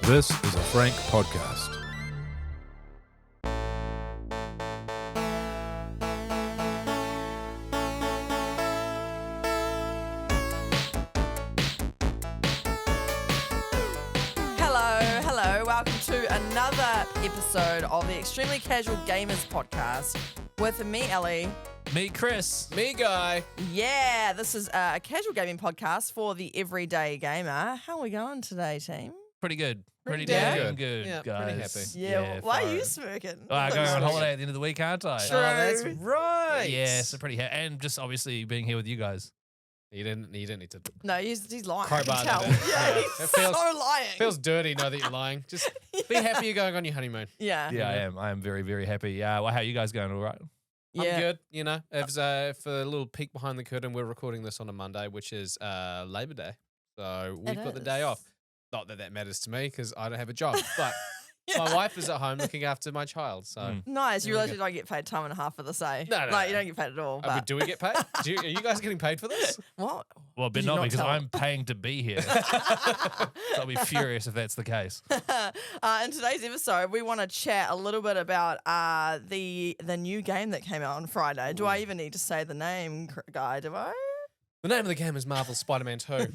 This is a Frank podcast. Hello. Welcome to another episode of the Extremely Casual Gamers podcast with me, Ellie. Me, Chris. Me, Guy. Yeah, this is a casual gaming podcast for the everyday gamer. How are we going today, team? Pretty good. Pretty damn damn good, Yeah, guys. pretty happy. Yeah, why are fine. you smirking? Oh, I'm going on holiday at the end of the week, aren't I? True. Oh, that's right. Yeah, so pretty and just obviously being here with you guys. You didn't need to. No, he's lying. Crowbar I can tell. that in. Yeah, Yeah. he's It feels- so lying. Feels dirty now that you're lying. Just be happy you're going on your honeymoon. yeah. Yeah, I am. I am very, very happy. Well, how are you guys going? All right? Yeah. I'm good. You know, it was, for a little peek behind the curtain, we're recording this on a Monday, which is Labor Day. So we've got the day is. off. Not that matters to me because I don't have a job, but Yeah. my wife is at home looking after my child. So Nice. You There we realize you don't get paid time and a half for this, eh? No, Like, no. you don't get paid at all. Uh, But do we get paid? Are you guys getting paid for this? what? Well, but Did you not not because tell I'm paying to be here. So I'll be furious if that's the case. In today's episode, we want to chat a little bit about the new game that came out on Friday. Do I even need to say the name, Guy? Do I? The name of the game is Marvel's Spider-Man 2.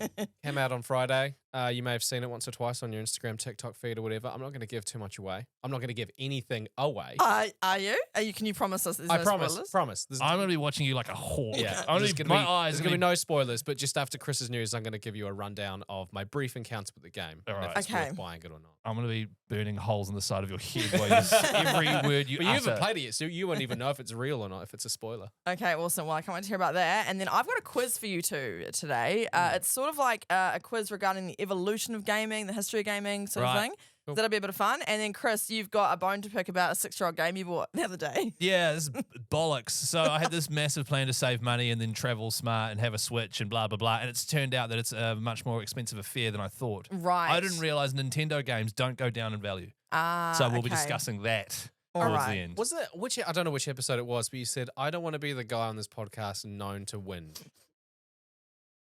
Came out on Friday. You may have seen it once or twice on your Instagram, TikTok feed or whatever. I'm not going to give too much away. I'm not going to give anything away. Are you? Can you promise us there's I no promise. spoilers? Promise. There's, I'm going to be watching you like a hawk. yeah, I'm there's gonna be, gonna my be, eyes there's are going to going be no spoilers, but just after Chris's news, I'm going to give you a rundown of my brief encounter with the game. All And right. if it's Okay. worth buying it or not. I'm going to be burning holes in the side of your head while you every word you But you utter. haven't played it yet, so you won't even know if it's real or not, if it's a spoiler. Okay, awesome. Well, I can't wait to hear about that. And then I've got a quiz for you two today. It's sort of like a quiz regarding the evolution of gaming, the history of gaming sort of Right. thing. Cool. That'll be a bit of fun. And then, Chris, you've got a bone to pick about a 6-year-old game you bought the other day. Yeah, this is bollocks. So I had this massive plan to save money and then travel smart and have a Switch and blah, blah, blah. And it's turned out that it's a much more expensive affair than I thought. Right. I didn't realize Nintendo games don't go down in value. So we'll be okay. discussing that All towards right. the end. Was it, I don't know which episode it was, but you said, I don't want to be the guy on this podcast known to win.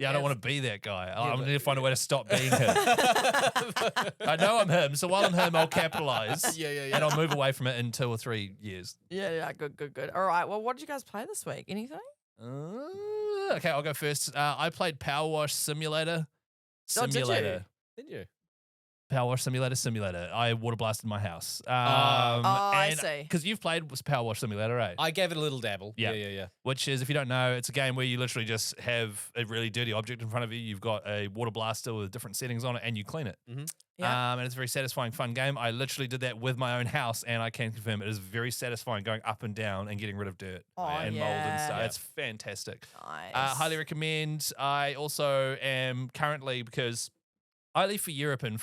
Yeah, I don't Yes. want to be that guy. I'm but- going to find a way to stop being him. I know I'm him, so while I'm him, I'll capitalize. Yeah. And I'll move away from it in 2 or 3 years. Yeah, good. All right. Well, what did you guys play this week? Anything? Okay, I'll go first. I played Power Wash Simulator. Oh, did you? Did you? Power Wash Simulator. I water blasted my house. I see. Because you've played Power Wash Simulator, right? I gave it a little dabble. Yeah. Yeah. Which is, if you don't know, it's a game where you literally just have a really dirty object in front of you. You've got a water blaster with different settings on it, and you clean it. Yeah. And it's a very satisfying, fun game. I literally did that with my own house, and I can confirm it is very satisfying going up and down and getting rid of dirt Oh, and mold and stuff. yeah. It's fantastic. Nice. Highly recommend. I also am currently, because I leave for Europe in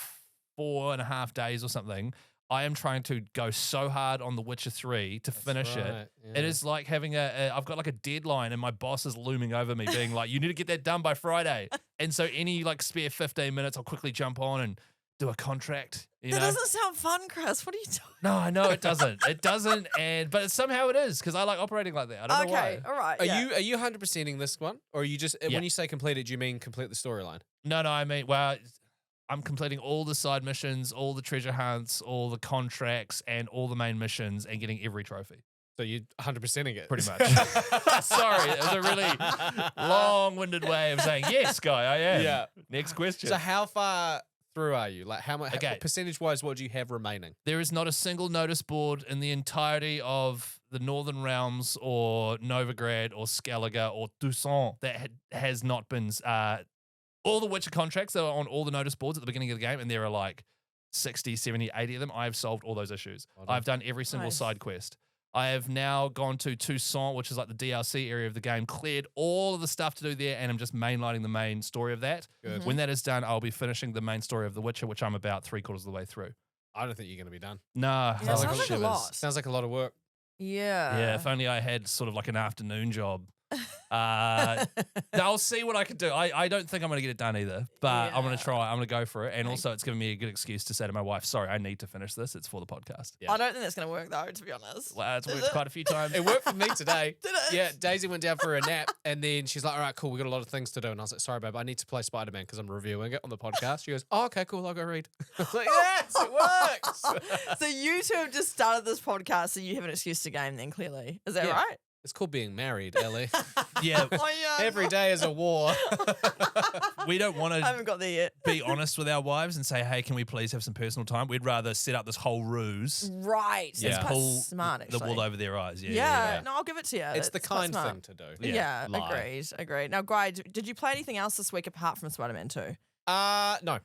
4.5 days or something, I am trying to go so hard on The Witcher 3 to finish it. right, yeah. It is like having I've got like a deadline and my boss is looming over me being like, you need to get that done by Friday. And so any like spare 15 minutes, I'll quickly jump on and do a contract, you that know? doesn't sound fun, Chris. What are you doing? No, I know it doesn't. It doesn't. But somehow it is because I like operating like that. I don't know Okay, why. all right. Are yeah. you 100%ing this one? Or are you just, Yeah. when you say complete it, do you mean complete the storyline? No, I mean, well, I'm completing all the side missions, all the treasure hunts, all the contracts, and all the main missions and getting every trophy. So you're 100%ing it? Pretty much. Sorry, it was a really long-winded way of saying, yes, Guy, I am. Yeah. Next question. So how far through are you? Like how much, Okay. percentage-wise, what do you have remaining? There is not a single notice board in the entirety of the Northern Realms or Novigrad or Skellige or Toussaint that has not been... all the Witcher contracts that are on all the notice boards at the beginning of the game, and there are like 60, 70, 80 of them. I've solved all those issues. Well done. I've done every single Nice. side quest. I have now gone to Toussaint, which is like the DLC area of the game, cleared all of the stuff to do there, and I'm just mainlining the main story of that. Good. When that is done, I'll be finishing the main story of The Witcher, which I'm about 3/4 of the way through. I don't think you're going to be done. Nah. Yeah, sounds like a shivers. lot. Sounds like a lot of work. Yeah. Yeah, if only I had sort of like an afternoon job. I'll see what I can do. I don't think I'm going to get it done either, but I'm going to Yeah. try. I'm going to go for it. And also, it's giving me a good excuse to say to my wife, sorry, I need to finish this. It's for the podcast. Yeah. I don't think that's going to work though, to be honest. Well, it's Is worked it? quite a few times. It worked for me today. Did it? Yeah, Daisy went down for a nap, and then she's like, all right, cool, we got a lot of things to do. And I was like, sorry, babe, I need to play Spider-Man because I'm reviewing it on the podcast. She goes, oh, okay, cool, I'll go read. I was like, yes, it works. So you two have just started this podcast, so you have an excuse to game then, clearly. Is that Yeah. right? It's called being married, Ellie. Yeah, Oh, yeah. Every day is a war. we don't want I to haven't got there yet. be honest with our wives and say, hey, can we please have some personal time? We'd rather set up this whole ruse Right. and That's quite pull smart, the actually. wool over their eyes. Yeah, Yeah, yeah. no, I'll give it to you. It's the That's quite kind smart. thing to do. Yeah, Yeah, lie. agreed. Now, Guy, did you play anything else this week apart from Spider-Man 2? No,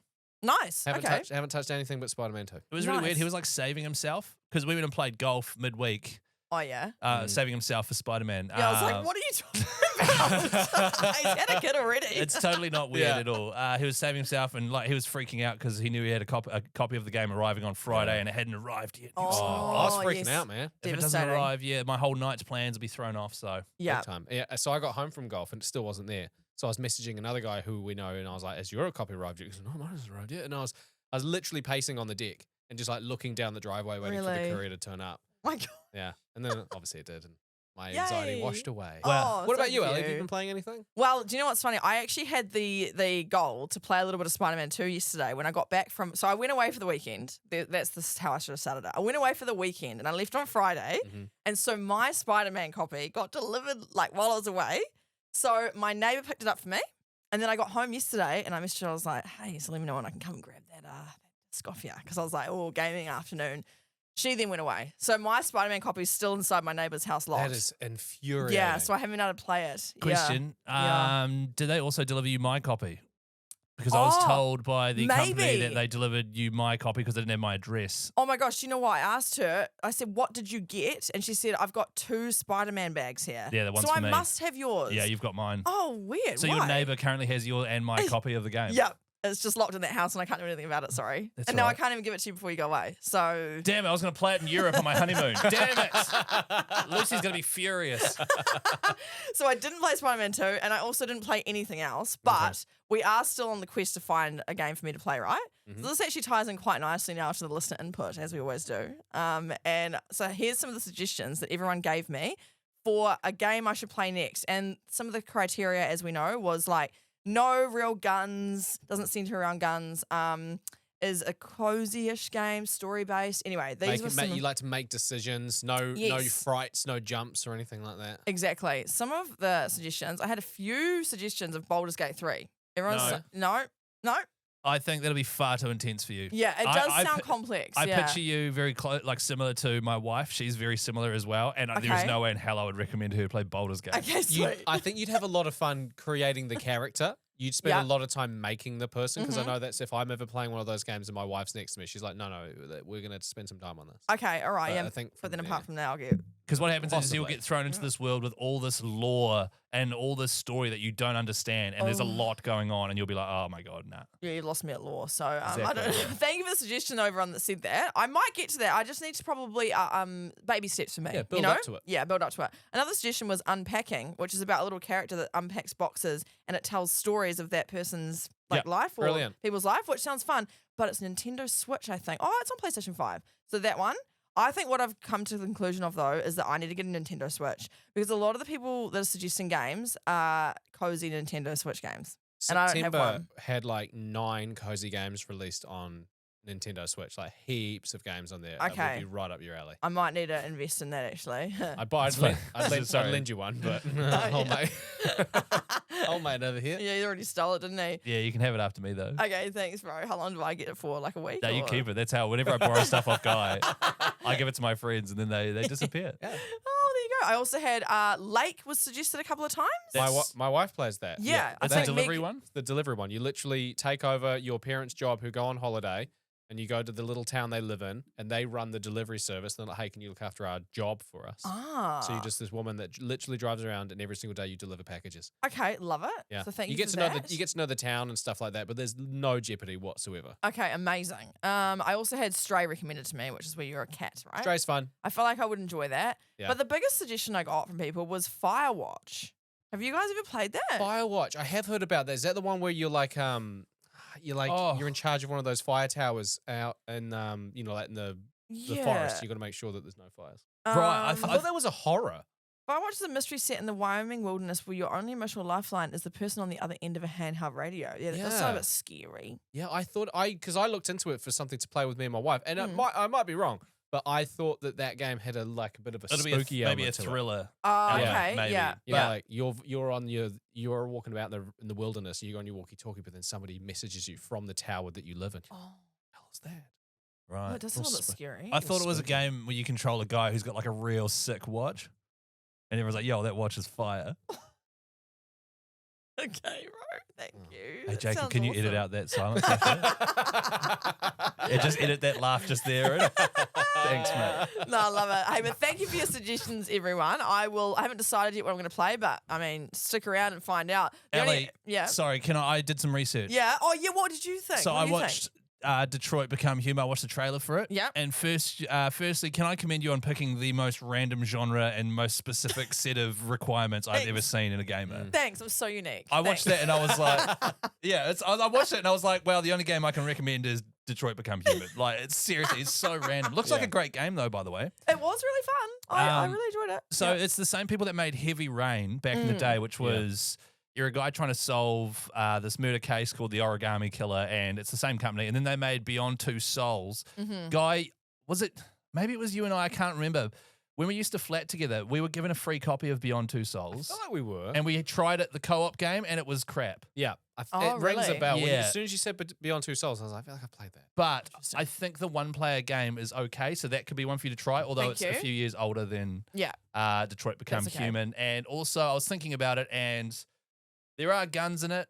Nice. haven't okay. touched anything but Spider-Man 2. It was really weird. Nice. He was like saving himself because we went and played golf midweek, Oh, yeah. saving himself for Spider-Man. Yeah, I was like, what are you talking about? He's had a kid already. It's totally not weird Yeah. at all. He was saving himself and like he was freaking out because he knew he had a copy of the game arriving on Friday and it hadn't arrived yet. He was like, I was freaking yes. out, man. if it doesn't Devastating. arrive, yeah, my whole night's plans will be thrown off. So Yeah. Big time. Yeah, so I got home from golf and it still wasn't there. So I was messaging another guy who we know and I was like, has your copy arrived yet? He goes, no, mine hasn't arrived yet. And I was literally pacing on the deck and just like looking down the driveway waiting for the Really? courier to turn up. My God. Yeah. And then obviously it did. And my anxiety Yay. washed away. Wow. Oh, What so about you, Ellie? Have you cute. been playing anything? Well, do you know what's funny? I actually had the goal to play a little bit of Spider-Man 2 yesterday when I got back from. So I went away for the weekend. That's how I should have started it. I went away for the weekend and I left on Friday. Mhm. And so my Spider-Man copy got delivered like while I was away. So my neighbor picked it up for me. And then I got home yesterday and I messaged her. I was like, hey, so let me know when I can come and grab that disc off here. Because I was like, oh, gaming afternoon. She then went away. So my Spider-Man copy is still inside my neighbor's house locked. That is infuriating. Yeah, so I haven't been able to play it. Yeah. question: Yeah. Did they also deliver you my copy? Because I was Oh, told by the company maybe. that they delivered you my copy because they didn't have my address. Oh my gosh, you know what? I asked her, I said, what did you get? And she said, I've got 2 Spider-Man bags here. Yeah, the one's So for I me. must have yours. Yeah, you've got mine. Oh, weird. So Why? your neighbor currently has your and my copy of the game. Yep. It's just locked in that house and I can't do anything about it, sorry. That's and now I alright. can't even give it to you before you go away. So Damn it, I was going to play it in Europe on my honeymoon. Damn it. Lucy's going to be furious. so I didn't play Spider-Man 2 and I also didn't play anything else, but we are still on the quest to find a game for me to play, right? Mm-hmm. So this actually ties in quite nicely now to the listener input, as we always do. And so here's some of the suggestions that everyone gave me for a game I should play next. And some of the criteria, as we know, was like no real guns, doesn't center around guns, is a cozy-ish game, story-based. Anyway, these were some You like to make decisions, no Yes. frights, no jumps or anything like that. Exactly. Some of the suggestions, I had a few suggestions of Baldur's Gate 3. Everyone's no. I think that'll be far too intense for you. Yeah, it does sound complex. I yeah. picture you very close, like similar to my wife. She's very similar as well. And there is Okay. no way in hell I would recommend her play Baldur's Gate. Okay, sweet. I think you'd have a lot of fun creating the character. You'd spend Yeah. a lot of time making the person because I Mm-hmm. know that's if I'm ever playing one of those games and my wife's next to me, she's like, no, we're going to spend some time on this. Okay, all right. But Yeah, I think but then from apart there- from that, I'll get. Because what happens is you'll Possibly. get thrown into this world with all this lore and all this story that you don't understand. And there's a Oh. lot going on. And you'll be like, oh my God, nah. Yeah, you lost me at law. So I Exactly, don't. yeah. Thank you for the suggestion, everyone that said that. I might get to that. I just need to probably baby steps for me. Yeah, build you know? up to it. Yeah, build up to it. Another suggestion was unpacking, which is about a little character that unpacks boxes and it tells stories of that person's like Yeah, life or brilliant. people's life, which sounds fun. But it's Nintendo Switch, I think. Oh, it's on PlayStation 5. So that one. I think what I've come to the conclusion of though is that I need to get a Nintendo Switch because a lot of the people that are suggesting games are cozy Nintendo Switch games. And I don't have September one. had like 9 cozy games released on Nintendo Switch, like heaps of games on there. That Okay. would be right up your alley. I might need to invest in that actually. I'd buy. fine. I'd Sorry. lend you one, but yeah. old mate, old mate over here. Yeah, he already stole it, didn't he? Yeah, you can have it after me though. Okay, thanks, bro. How long do I get it for? Like a week? No, you or- keep it. That's how, whenever I borrow stuff off Guy, I give it to my friends and then they disappear. Yeah. Oh, there you go. I also had Lake was suggested a couple of times. My wife plays that. Yeah, I That's think a delivery Meg- one? The delivery one. You literally take over your parents' job who go on holiday and you go to the little town they live in and they run the delivery service. They're like, hey, can you look after our job for us? Ah. So you're just this woman that literally drives around and every single day you deliver packages. Okay, love it. Yeah. So thank you you get for to know that. you get to know the town and stuff like that, but there's no jeopardy whatsoever. Okay, amazing. I also had Stray recommended to me, which is where you're a cat, right? Stray's fun. I feel like I would enjoy that. Yeah. But the biggest suggestion I got from people was Firewatch. Have you guys ever played that? Firewatch. I have heard about that. Is that the one where you're like you're in charge of one of those fire towers out in like in the forest? You got to make sure that there's no fires. Right, I thought that was a horror. Firewatch is a mystery set in the Wyoming wilderness where your only emotional lifeline is the person on the other end of a handheld radio. Yeah, that does sound a bit scary. Yeah, I thought because I looked into it for something to play with me and my wife, and I might be wrong, but I thought that game had a bit of a spooky element, maybe a to it. thriller. Oh, Yeah, okay, maybe. yeah. Yeah, like you're walking about in the wilderness, you go on your walkie-talkie, but then somebody messages you from the tower that you live in. Oh, How's that? Right. oh, it does sound a bit scary. I thought it was a spooky. game where you control a guy who's got like a real sick watch. And everyone's like, yo, that watch is fire. Okay, bro. Thank you. Hey, That Jacob, sounds can you edit awesome. out that silence? Yeah, just edit that laugh just there. Thanks, mate. No, I love it. Hey, but thank you for your suggestions, everyone. I haven't decided yet what I'm going to play, but I mean, stick around and find out. The only- Ellie, yeah. sorry, I did some research. Yeah. Oh, yeah. What did you think? So What I do you think? watched Detroit Become Human. I watched the trailer for it. Yep. And firstly, can I commend you on picking the most random genre and most specific set of requirements I've ever Thanks. seen in a gamer. Thanks. I'm so unique. I watched Thanks. that and I was like, yeah, I watched it and I was like, well, the only game I can recommend is Detroit Become Human. Like, it's seriously, it's so random. Looks like a great game though, by the way. It was really fun. I really enjoyed it. So Yeah. it's the same people that made Heavy Rain back in the day, which was you're a guy trying to solve this murder case called the Origami Killer, and it's the same company. And then they made Beyond Two Souls. Guy, maybe it was you and I can't remember. When we used to flat together, we were given a free copy of Beyond Two Souls. I feel like we were. And we tried it, the co-op game, and it was crap. Yeah. Oh, It rings a really? bell. Yeah. As soon as you said Beyond Two Souls, I was like, I feel like I played that. But I think the one-player game is okay, so that could be one for you to try, although Thank it's you. a few years older than Yeah. Detroit Become That's okay. Human. And also, I was thinking about it, and there are guns in it.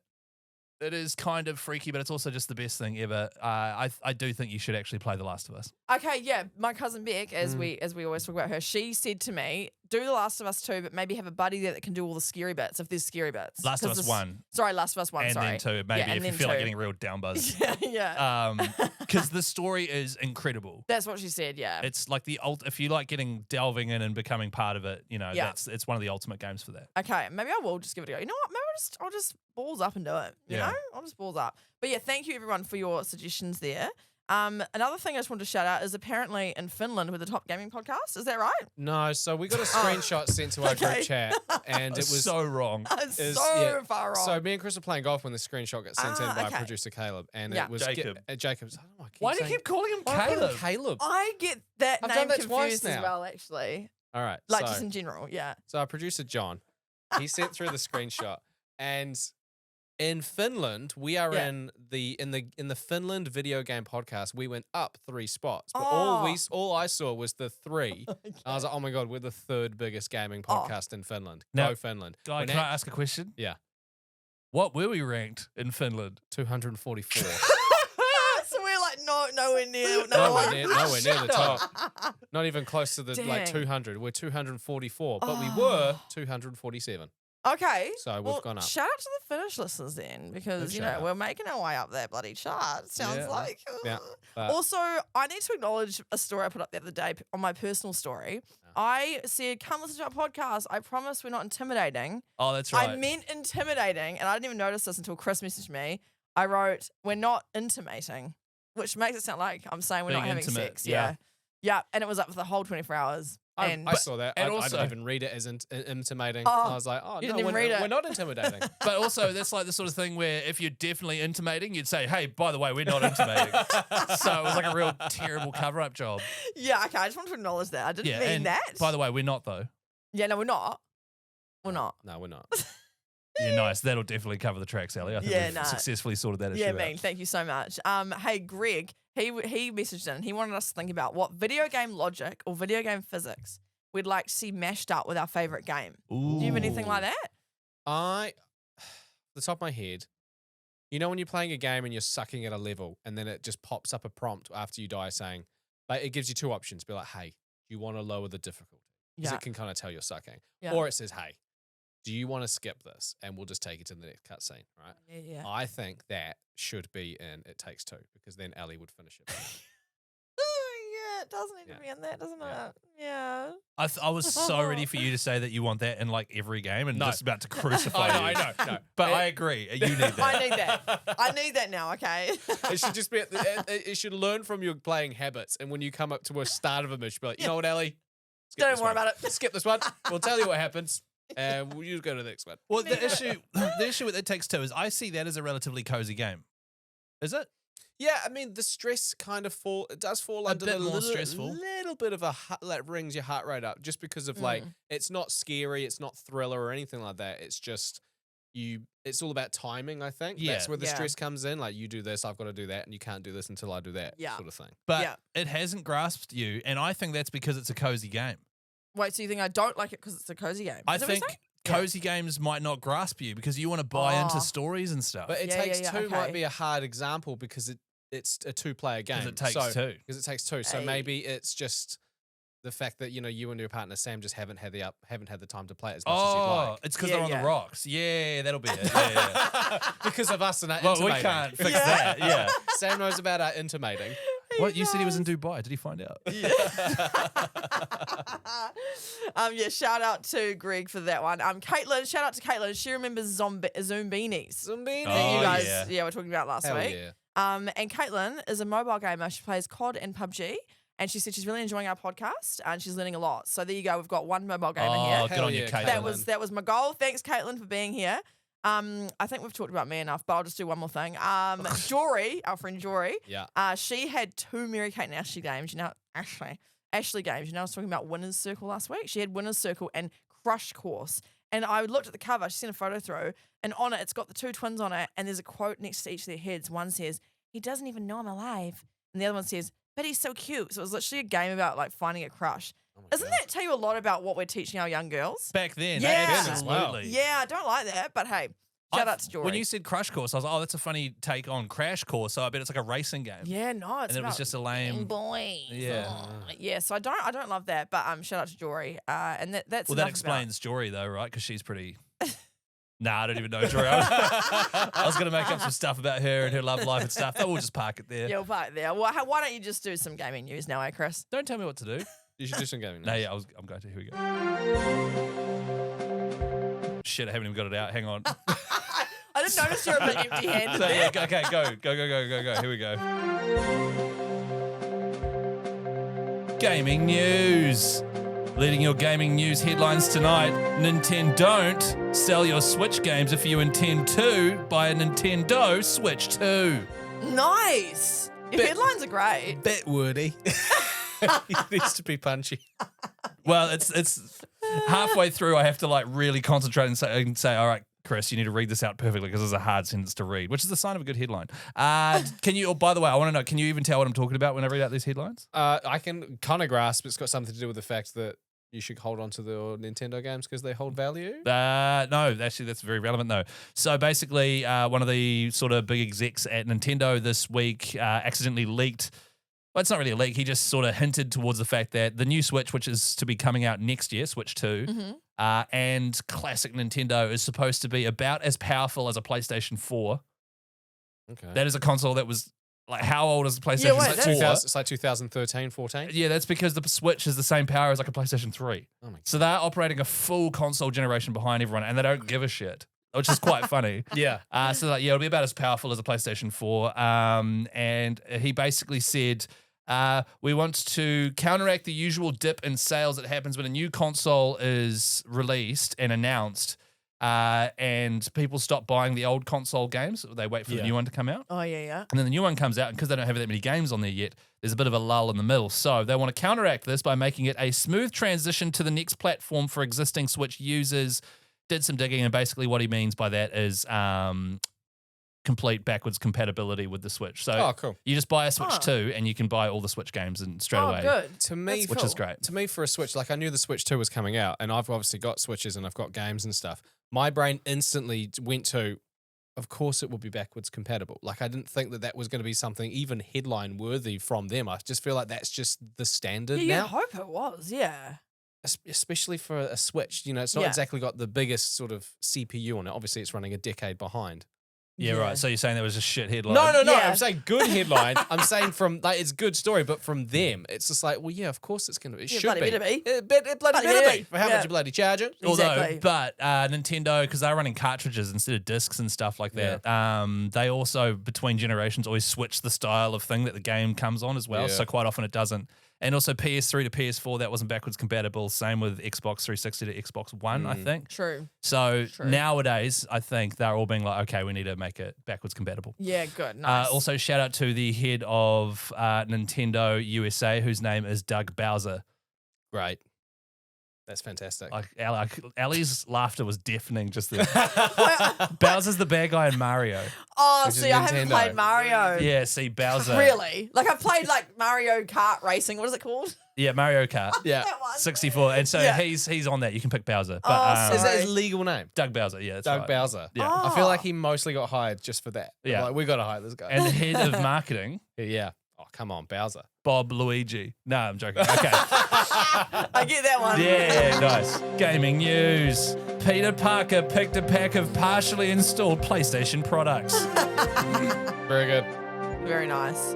It is kind of freaky, but it's also just the best thing ever. I do think you should actually play The Last of Us. Okay, yeah. My cousin Beck, as we always talk about her, she said to me, do The Last of Us 2, but maybe have a buddy there that can do all the scary bits if there's scary bits. Last of 'Cause Us this- 1. Sorry, Last of Us 1, And sorry. then 2, maybe Yeah, and if you then feel like 2. getting a real down buzz. yeah. Because the story is incredible. That's what she said, yeah. It's like if you like delving in and becoming part of it, Yeah. it's one of the ultimate games for that. Okay, maybe I will just give it a go. You know what? Maybe I'll just balls up and do it. You Yeah. know? I'll just balls up. But yeah, thank you everyone for your suggestions there. Another thing I just wanted to shout out is apparently in Finland with the Top Gaming Podcast. Is that right? No, so we got a screenshot sent to our Okay. group chat, and it was so wrong. It's is- so yeah. far wrong. So me and Chris were playing golf when the screenshot got sent in by okay. producer Caleb, and Yeah. it was Jacob. Jacob's. I don't know, I keep Why do you saying- keep calling him Why do I call him Caleb? Caleb. I get that I've name done that twice confused as now. well, actually. All right, Like so, just in general, yeah. so our producer John, he sent through the screenshot, and in Finland, we are Yeah. in the Finland video game podcast. We went up 3 spots, but Oh. all I saw was the 3. I was like, oh my god, we're the 3rd biggest gaming Oh. podcast in Finland. Now- Go Finland! Guy, We're can now I ask a question? Yeah. What were we ranked in Finland? 244. So we're like nowhere near nowhere near the Shut top. top. Not even close to the like Dang. 200. We're 244, but we Oh. were 247. Okay. So we've well, gone up. Shout out to the Finnish listeners then, because Good you shout know out. we're making our way up that bloody chart. Sounds Yeah. like. Yeah, but- Also, I need to acknowledge a story I put up the other day on my personal story. I said, "Come listen to our podcast. I promise we're not intimidating." Oh, that's right. I meant intimidating, and I didn't even notice this until Chris messaged me. I wrote, "We're not intimating," which makes it sound like I'm saying we're Being not having intimate, sex. yeah. Yeah, and it was up for the whole 24 hours. And I saw that. and I also- didn't even read it as intimating. Oh, I was like, oh, you no, didn't even we're, read it. we're not intimidating. But also, that's like the sort of thing where if you're definitely intimating, you'd say, hey, by the way, we're not intimating. So it was like a real terrible cover-up job. yeah, okay, I just want to acknowledge that. I didn't Yeah, mean and that. by the way, we're not, though. yeah, no, we're not. We're not. No, we're not. Yeah, nice. That'll definitely cover the tracks, Ellie. I think Yeah, we've nah. successfully sorted that issue Yeah, out. man, thank you so much. Hey, Greg, he messaged in. He wanted us to think about what video game logic or video game physics we'd like to see mashed up with our favorite game. Do you have anything like that? The top of my head, you know when you're playing a game and you're sucking at a level and then it just pops up a prompt after you die saying, like, it gives you 2 options. Be like, hey, do you want to lower the difficulty? Because Yeah. it can kind of tell you're sucking. Yeah. Or it says, hey, do you want to skip this? And we'll just take it to the next cutscene, right? Yeah. I think that should be in It Takes Two because then Ellie would finish it. It does need to be in there, doesn't Yeah. it? Yeah. I was so ready for you to say that you want that in like every game and No. just about to crucify you. I know. No. But I agree. You need that. I need that. I need that now, okay? It should just be. It should learn from your playing habits, and when you come up to a start of a mission, be like, you know what, Ellie? Skip Don't this worry one. about it. Skip this one. We'll tell you what happens, and we'll just go to the next one. Well, the issue with It Takes Two is I see that as a relatively cozy game. Is it? Yeah, I mean the stress kind of does fall under bit the more little, stressful. little bit of a that brings your heart rate up just because of like it's not scary, it's not thriller or anything like that. It's just it's all about timing, I think. Yeah. That's where the Yeah. stress comes in. Like you do this, I've got to do that, and you can't do this until I do that sort of thing. But Yeah. it hasn't grasped you, and I think that's because it's a cozy game. Wait, so you think I don't like it because it's a cozy game? I Is that what you're think saying? cozy games might not grasp you because you want to buy into Oh. stories and stuff. But It Yeah, Takes yeah, Two okay. might be a hard example because it's a two-player game. Because It Takes so, Two. Because It Takes Two. So Hey. maybe it's just the fact that you and your partner Sam just haven't had the time to play it as much as you'd Oh, like. it's because Yeah, they're on yeah. the rocks. Yeah, that'll be it. Yeah, Because of us and our Well, we intimating. can't fix Yeah. that. Yeah. Sam knows about our intimating. What? You said he was in Dubai. Did he find out? Yeah, shout out to Greg for that one. Caitlin, shout out to Caitlin. She remembers Zombinis. Zumbini. Oh, You guys, yeah. we're talking about last Hell week. yeah. And Caitlin is a mobile gamer. She plays COD and PUBG. And she said she's really enjoying our podcast and she's learning a lot. So there you go. We've got one mobile gamer Oh, here. good Hell on you, yeah, Caitlin. That was my goal. Thanks, Caitlin, for being here. I think we've talked about me enough, but I'll just do one more thing. Jory, our friend Jory, Yeah. she had 2 Mary Kate and Ashley games. You know, Ashley games. You know, I was talking about Winner's Circle last week. She had Winner's Circle and Crush Course. And I looked at the cover. She sent a photo through, and on it, it's got the 2 twins on it. And there's a quote next to each of their heads. One says, "He doesn't even know I'm alive," and the other one says, "But he's so cute." So it was literally a game about like finding a crush. Oh my Doesn't God. that tell you a lot about what we're teaching our young girls? Back then, Yeah. absolutely. Yeah, I don't like that, but hey, shout out to Jory. When you said Crash Course, I was like, oh, that's a funny take on Crash Course. So I bet it's like a racing game. yeah, no, it's And it was about just a lame. boys. Yeah. Yeah, so I don't love that, but shout out to Jory. And that's Well, that enough explains Jory, though, right? Because she's pretty. Nah, I don't even know Jory. I was going to make up some stuff about her and her love life and stuff, but we'll just park it there. About, yeah, we'll park there. Well, why don't you just do some gaming news now, Chris? Don't tell me what to do. You should do some gaming. No, yeah, I'm going to. Here we go. Shit, I haven't even got it out. Hang on. I didn't notice you're a bit empty-handed So, there. yeah, okay, go. Here we go. Gaming news. Leading your gaming news headlines tonight. Nintendo don't sell your Switch games if you intend to buy a Nintendo Switch 2. Nice. Your headlines are great. Bit wordy. It needs to be punchy. Well, it's halfway through. I have to like really concentrate and say, all right, Chris, you need to read this out perfectly because it's a hard sentence to read, which is the sign of a good headline. Can you? Oh, by the way, I want to know. Can you even tell what I'm talking about when I read out these headlines? I can kind of grasp it's got something to do with the fact that you should hold on to the Nintendo games because they hold value. No, actually, that's very relevant though. So basically, one of the sort of big execs at Nintendo this week accidentally leaked. Well, it's not really a leak. He just sort of hinted towards the fact that the new Switch, which is to be coming out next year, Switch 2, and classic Nintendo is supposed to be about as powerful as a PlayStation 4. Okay. That is a console that was like, how old is the PlayStation Yeah, wait, it's, 4? like 2000, it's like 2013, 14. Yeah, that's because the Switch is the same power as like a PlayStation 3. Oh my So they're operating a full console generation behind everyone, and they don't give a shit, which is quite funny. Yeah. So like, yeah, it'll be about as powerful as a PlayStation 4. And he basically said, we want to counteract the usual dip in sales that happens when a new console is released and announced, and people stop buying the old console games. They wait for the Yeah. new one to come out. Oh, yeah. And then the new one comes out, and because they don't have that many games on there yet, there's a bit of a lull in the middle. So they want to counteract this by making it a smooth transition to the next platform for existing Switch users. Did some digging, and basically what he means by that is complete backwards compatibility with the Switch. So Oh, cool. you just buy a Switch Huh. 2, and you can buy all the Switch games and straight Oh, away. good. To me, That's Which is cool. great. To me, for a Switch, like I knew the Switch 2 was coming out, and I've obviously got Switches and I've got games and stuff. My brain instantly went to, of course, it will be backwards compatible. Like I didn't think that that was going to be something even headline worthy from them. I just feel like that's just the standard Yeah, now, you hope it was, yeah. Especially for a Switch. You know, it's not Yeah. exactly got the biggest sort of CPU on it. Obviously, it's running a decade behind. Yeah, Yeah. right. So you're saying there was a shit headline? No. Yeah. I'm saying good headline. I'm saying from like it's good story, but from them, it's just like, well, yeah, of course it's gonna. It should bloody be. better be. It bloody Bloody better better be. be. For how Yeah. much you bloody charge it? Exactly. But Nintendo, because they're running cartridges instead of discs and stuff like that, they also, between generations, always switch the style of thing that the game comes on as well. Yeah. So quite often it doesn't. And also PS3 to PS4, that wasn't backwards compatible. Same with Xbox 360 to Xbox One, I think. True. So True. nowadays, I think they're all being like, okay, we need to make it backwards compatible. Yeah, good. Nice. Also, shout out to the head of Nintendo USA, whose name is Doug Bowser. Great. That's fantastic. Like Ellie's laughter was deafening just then. Bowser's the bad guy in Mario. Oh, Which is see, I haven't Nintendo. played Mario. Yeah, see Bowser. Really? Like I've played like Mario Kart Racing. What is it called? Yeah, Mario Kart. Yeah. That one. 64. And so Yeah. he's on that. You can pick Bowser. Oh, But Is that sorry. his legal name? Doug Bowser, yeah, that's Doug right. Bowser. Yeah. Oh. I feel like he mostly got hired just for that. Yeah. Like, we got to hire this guy. And the head of marketing, yeah. Oh, come on, Bowser. Bob Luigi. No, I'm joking. Okay. I get that one. Yeah, nice. Gaming news. Peter Parker picked a pack of partially installed PlayStation products. Very good. Very nice.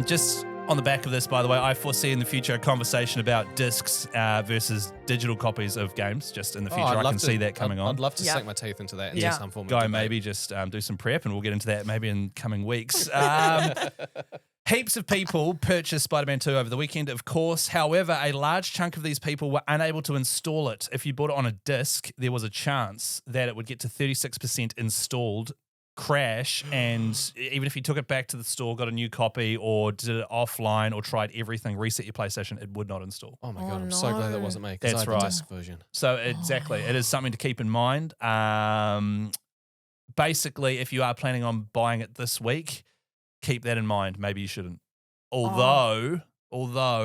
Just on the back of this, by the way, I foresee in the future a conversation about discs versus digital copies of games. Just in the future, I can see that coming on. I'd love to Yeah. sink my teeth into that in Yeah. some form of Guy, debate. maybe just do some prep, and we'll get into that maybe in coming weeks. Heaps of people purchased Spider-Man 2 over the weekend, of course. However, a large chunk of these people were unable to install it. If you bought it on a disc, there was a chance that it would get to 36% installed, crash, and even if you took it back to the store, got a new copy, or did it offline, or tried everything, reset your PlayStation, it would not install. Oh my Oh, God, I'm so glad that no. wasn't me because I That's have right. the disc version. So exactly, it is something to keep in mind. Basically, if you are planning on buying it this week, keep that in mind. Maybe you shouldn't. Although,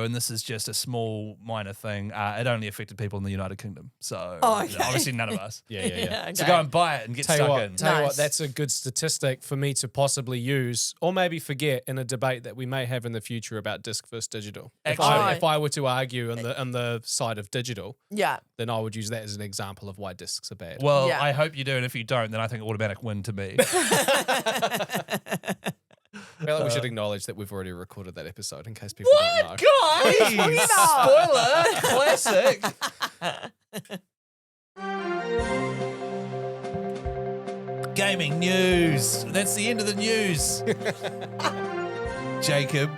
and this is just a small minor thing, it only affected people in the United Kingdom. So Oh, okay. obviously none of us. Yeah. So go and buy it and get Tell you stuck what, in. Nice. that's a good statistic for me to possibly use or maybe forget in a debate that we may have in the future about disc versus digital. Actually- If I were to argue on the side of digital, Yeah. then I would use that as an example of why discs are bad. Well, Yeah. I hope you do, and if you don't, then I think automatic win to me. I feel like we should acknowledge that we've already recorded that episode in case people don't know. Guys! Spoiler! Classic! Gaming news. That's the end of the news. Jacob.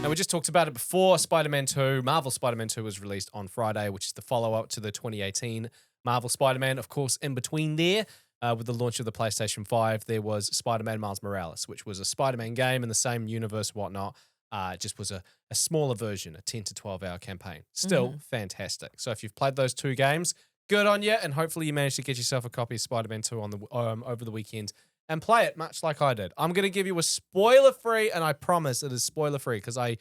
Now, we just talked about it before. Spider-Man 2, Marvel Spider-Man 2 was released on Friday, which is the follow-up to the 2018 Marvel Spider-Man. Of course, in between there, with the launch of the PlayStation 5, there was Spider-Man Miles Morales, which was a Spider-Man game in the same universe, whatnot. It just was a smaller version, a 10 to 12-hour campaign. Still fantastic. So if you've played those two games, good on you, and hopefully you managed to get yourself a copy of Spider-Man 2 on the over the weekend and play it much like I did. I'm going to give you a spoiler-free, and I promise it is spoiler-free because I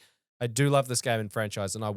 do love this game and franchise, and I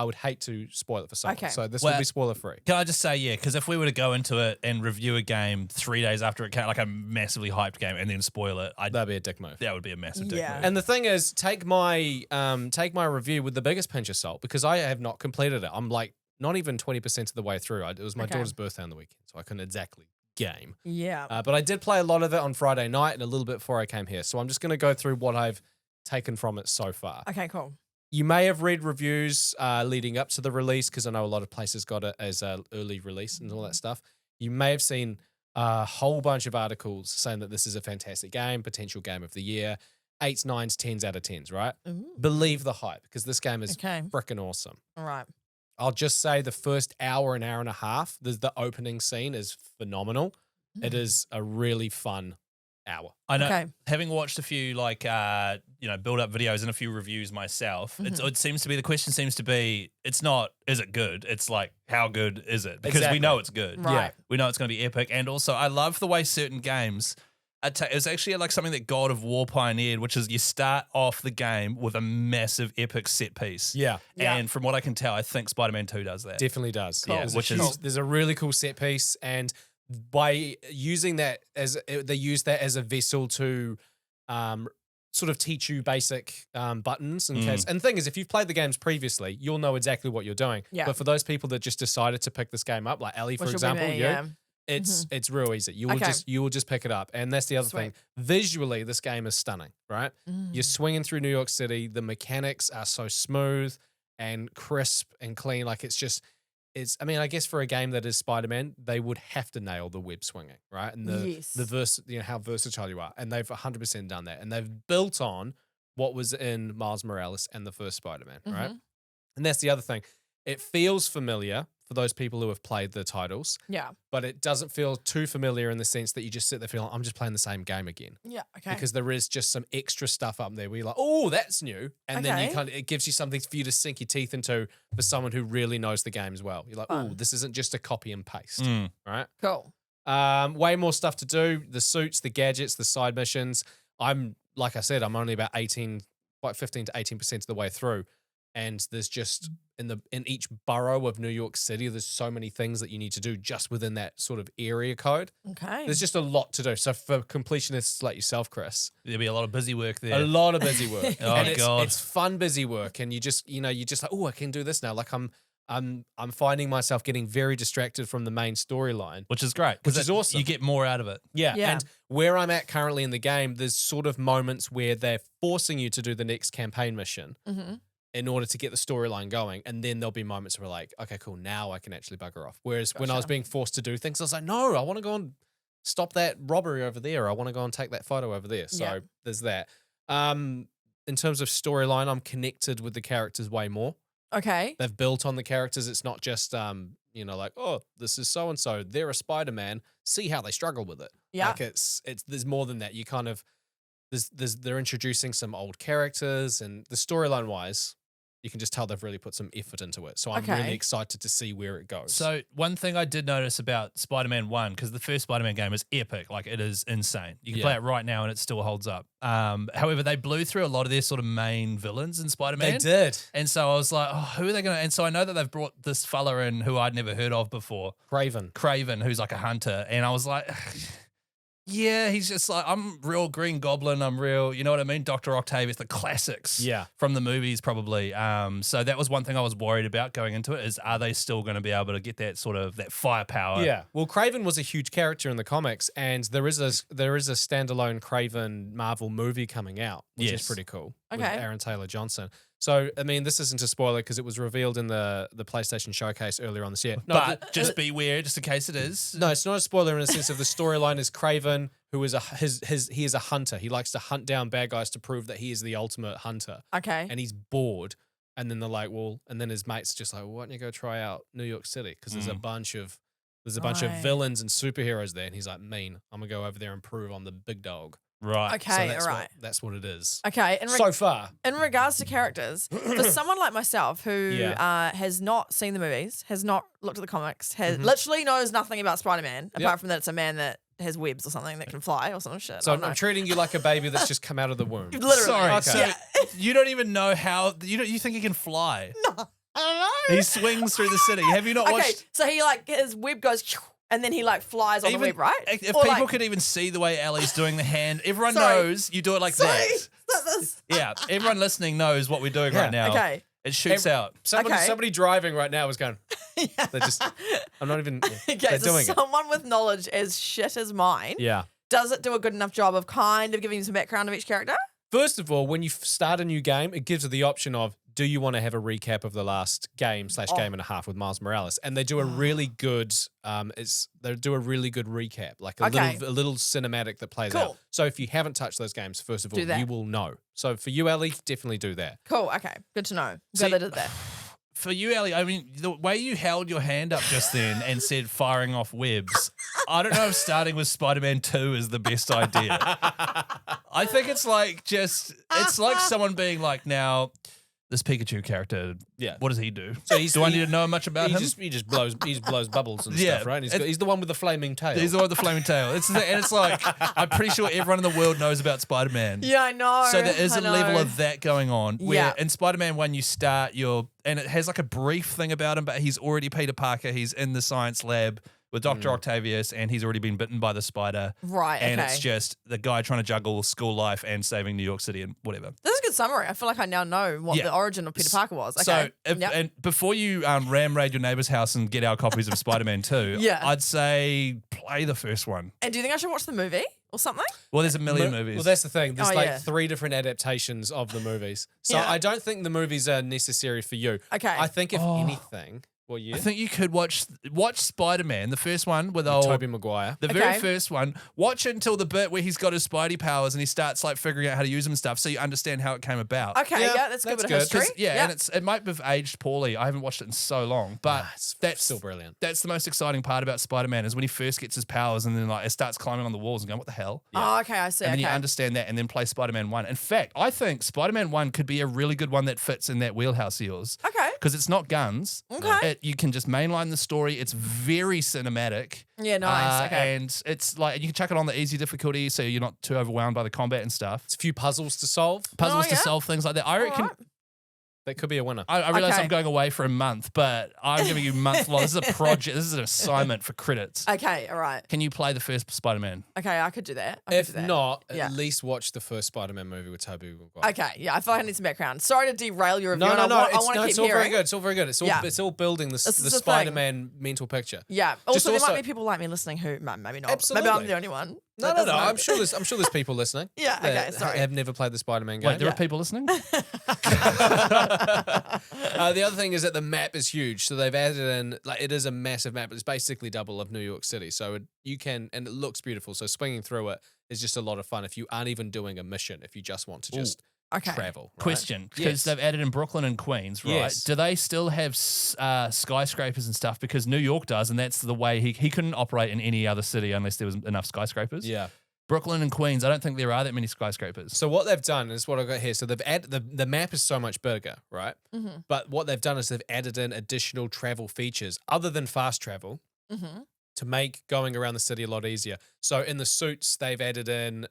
would hate to spoil it for someone. Okay. So this will be spoiler-free. Can I just say, yeah, because if we were to go into it and review a game 3 days after it came, like a massively hyped game, and then spoil it, That'd be a dick move. that would be a massive dick Yeah. move. And the thing is, take my review with the biggest pinch of salt because I have not completed it. I'm like not even 20% of the way through. It was my Okay. daughter's birthday on the weekend, so I couldn't exactly game. Yeah. But I did play a lot of it on Friday night and a little bit before I came here. So I'm just going to go through what I've taken from it so far. Okay, cool. You may have read reviews leading up to the release because I know a lot of places got it as an early release and all that stuff. You may have seen a whole bunch of articles saying that this is a fantastic game, potential game of the year, 8s, 9s, 10s out of 10s, right? Ooh. Believe the hype because this game is Okay. freaking awesome. All right. I'll just say the first hour and a half, the opening scene is phenomenal. It is a really fun hour. I know, Okay. having watched a few build-up videos and a few reviews myself, it seems to be, the question seems to be, it's not, is it good? It's like, how good is it? Because we Exactly. know it's good. Right. We know it's going to be epic. And also, I love the way certain games, it's actually like something that God of War pioneered, which is you start off the game with a massive epic set piece. Yeah. Yeah. And from what I can tell, I think Spider-Man 2 does that. Definitely does. Cool. There's, Which a is- huge- there's a really cool set piece, and by using that they use that as a vessel to sort of teach you basic buttons in case. And the thing is, if you've played the games previously, you'll know exactly what you're doing. Yeah. But for those people that just decided to pick this game up, like Ellie, for Which will be example, me, you, yeah. it's real easy. You will just pick it up. And that's the other thing. Sweet. Visually, this game is stunning, right? You're swinging through New York City. The mechanics are so smooth and crisp and clean. Like I mean, I guess for a game that is Spider-Man, they would have to nail the web swinging, right? And how versatile you are. And they've 100% done that. And they've built on what was in Miles Morales and the first Spider-Man, right? And that's the other thing. It feels familiar for those people who have played the titles. Yeah. But it doesn't feel too familiar in the sense that you just sit there feeling, I'm just playing the same game again. Yeah. Okay. Because there is just some extra stuff up there where you're like, oh, that's new. And then it gives you something for you to sink your teeth into for someone who really knows the game as well. You're like, oh, this isn't just a copy and paste. Right? Cool. Way more stuff to do. The suits, the gadgets, the side missions. Like I said, I'm only about 15 to 18% of the way through. And there's just in each borough of New York City, there's so many things that you need to do just within that sort of area code. Okay. There's just a lot to do. So for completionists like yourself, Chris, There'll be a lot of busy work there. a lot of busy work. Oh, God. It's fun busy work, and you just like, oh, I can do this now. Like I'm finding myself getting very distracted from the main storyline, which is great. Which is awesome. You get more out of it. Yeah. Yeah. And where I'm at currently in the game, there's sort of moments where they're forcing you to do the next campaign mission in order to get the storyline going. And then there'll be moments where like, okay, cool, now I can actually bugger off. Whereas when I was being forced to do things, I was like, no, I want to go and stop that robbery over there. I want to go and take that photo over there. So there's that. In terms of storyline, I'm connected with the characters way more. Okay. They've built on the characters. It's not just, like, oh, this is so-and-so. They're a Spider-Man. See how they struggle with it. Yeah. Like there's more than that. You kind of, they're introducing some old characters, and the storyline wise, you can just tell they've really put some effort into it. So I'm really excited to see where it goes. So one thing I did notice about Spider-Man 1, because the first Spider-Man game is epic, like it is insane. You can play it right now and it still holds up. However, they blew through a lot of their sort of main villains in Spider-Man. They did. And so I was like, oh, who are they going to... And so I know that they've brought this fella in who I'd never heard of before. Craven, who's like a hunter. And I was like... Yeah, he's just like, I'm real Green Goblin. I'm real, you know what I mean? Dr. Octavius, the classics from the movies probably. So that was one thing I was worried about going into it is, are they still going to be able to get that sort of, that firepower? Yeah. Well, Craven was a huge character in the comics, and there is a standalone Craven Marvel movie coming out, which is pretty cool. Okay. With Aaron Taylor Johnson. So, I mean, this isn't a spoiler because it was revealed in the PlayStation Showcase earlier on this year. No, but just beware, just in case it is. No, it's not a spoiler in the sense of the storyline is Craven, who is he is a hunter. He likes to hunt down bad guys to prove that he is the ultimate hunter. Okay. And he's bored. And then they're like, well, and then his mates just like, well, why don't you go try out New York City? Because there's a bunch of villains and superheroes there. And he's like, I'm gonna go over there and prove I'm the big dog. Right. Okay, so right. That's what it is. Okay. So far. In regards to characters, for someone like myself who has not seen the movies, has not looked at the comics, has literally knows nothing about Spider-Man, apart from that it's a man that has webs or something that can fly or some shit. So I'm treating you like a baby that's just come out of the womb. Literally. Sorry. Okay. So you don't even know how, you think he can fly? No, I don't know. He swings through the city. Have you not watched? So he his web goes... And then he flies on the web, right? If people could even see the way Ellie's doing the hand, everyone knows you do it like that. Yeah, everyone listening knows what we're doing right now. Okay. It shoots out. Somebody driving right now is going, they're just, I'm not even, Okay, they're so doing it. someone with knowledge as shit as mine, does it do a good enough job of kind of giving you some background of each character? First of all, when you start a new game, it gives you the option of, do you want to have a recap of the last game/game and a half with Miles Morales? And they do a really good, they do a really good recap, like a little cinematic that plays out. So if you haven't touched those games, first of all, you will know. So for you, Ellie, definitely do that. Cool. Okay. Good to know. Glad they did that. For you, Ellie, I mean, the way you held your hand up just then and said firing off webs, I don't know if starting with Spider-Man 2 is the best idea. I think it's like someone being like, now, this Pikachu character, what does he do? So do I need to know much about him? He just blows bubbles and stuff, right? He's the one with the flaming tail. He's the one with the flaming tail. It's like, I'm pretty sure everyone in the world knows about Spider-Man. Yeah, I know. So there is a level of that going on where in Spider-Man 1 you start and it has like a brief thing about him, but he's already Peter Parker. He's in the science lab with Dr. Octavius, and he's already been bitten by the spider. Right, And it's just the guy trying to juggle school life and saving New York City and whatever. This is good summary. I feel like I now know what Yeah. the origin of Peter Parker was. Okay. So, Yep. and before you ram raid your neighbour's house and get our copies of Spider-Man 2, Yeah. I'd say play the first one. And do you think I should watch the movie or something? Well, there's a million movies. Well, that's the thing. There's Oh, like yeah. 3 different adaptations of the movies. So Yeah. I don't think the movies are necessary for you. Okay. I think if Oh. anything, well, yeah, I think you could watch Spider-Man, the first one with old Tobey Maguire. The very Okay. first one, watch until the bit where he's got his Spidey powers and he starts like figuring out how to use them and stuff, so you understand how it came about. Okay, Yeah, yeah, that's a good that's bit of good. history. Yeah, and it might have aged poorly. I haven't watched it in so long, but It's that's still brilliant. That's the most exciting part about Spider-Man is when he first gets his powers and then like it starts climbing on the walls and going, "What the hell?" Oh, okay, I see. And then Okay. you understand that, and then play Spider-Man 1. In fact, I think Spider-Man 1 could be a really good one that fits in that wheelhouse of yours Okay. because it's not guns. Okay. You can just mainline the story. It's very cinematic. Yeah, nice. Okay. And it's like you can chuck it on the easy difficulty so you're not too overwhelmed by the combat and stuff. It's a few puzzles to solve. Puzzles Oh, to yeah? solve, things like that. I reckon. Alright. That could be a winner. I realize Okay. I'm going away for a month, but I'm giving you month long. This is a project. This is an assignment for credits. Okay, all right. Can you play the first Spider-Man? Okay, I could do that. I could If do that. not, Yeah. at least watch the first Spider-Man movie with Tobey Maguire. Okay, yeah, I feel like I need some background. Sorry to derail your review. No, and no, no. I It's, want no, to keep it's all hearing. very good. It's all very good. It's all, Yeah. it's all building This the is the thing. Spider-Man mental picture. Yeah. Also, Just there also- might be people like me listening who maybe not. Absolutely. Maybe I'm the only one. No, That no, no. doesn't I'm matter. sure there's people listening. Yeah, okay, that sorry. have never played the Spider-Man game. Wait, there Yeah. are people listening? The other thing is that the map is huge, so they've added in like it is a massive map. It's basically double of New York City, so you can and it looks beautiful. So swinging through it is just a lot of fun if you aren't even doing a mission. If you just want to just Okay. travel. Right? Question, because Yes. they've added in Brooklyn and Queens, right? Yes. Do they still have skyscrapers and stuff? Because New York does, and that's the way he couldn't operate in any other city unless there was enough skyscrapers. Yeah. Brooklyn and Queens, I don't think there are that many skyscrapers. So what they've done is what I've got here. So they've added the map is so much bigger, right? Mm-hmm. But what they've done is they've added in additional travel features other than fast travel Mm-hmm. to make going around the city a lot easier. So in the suits, they've added in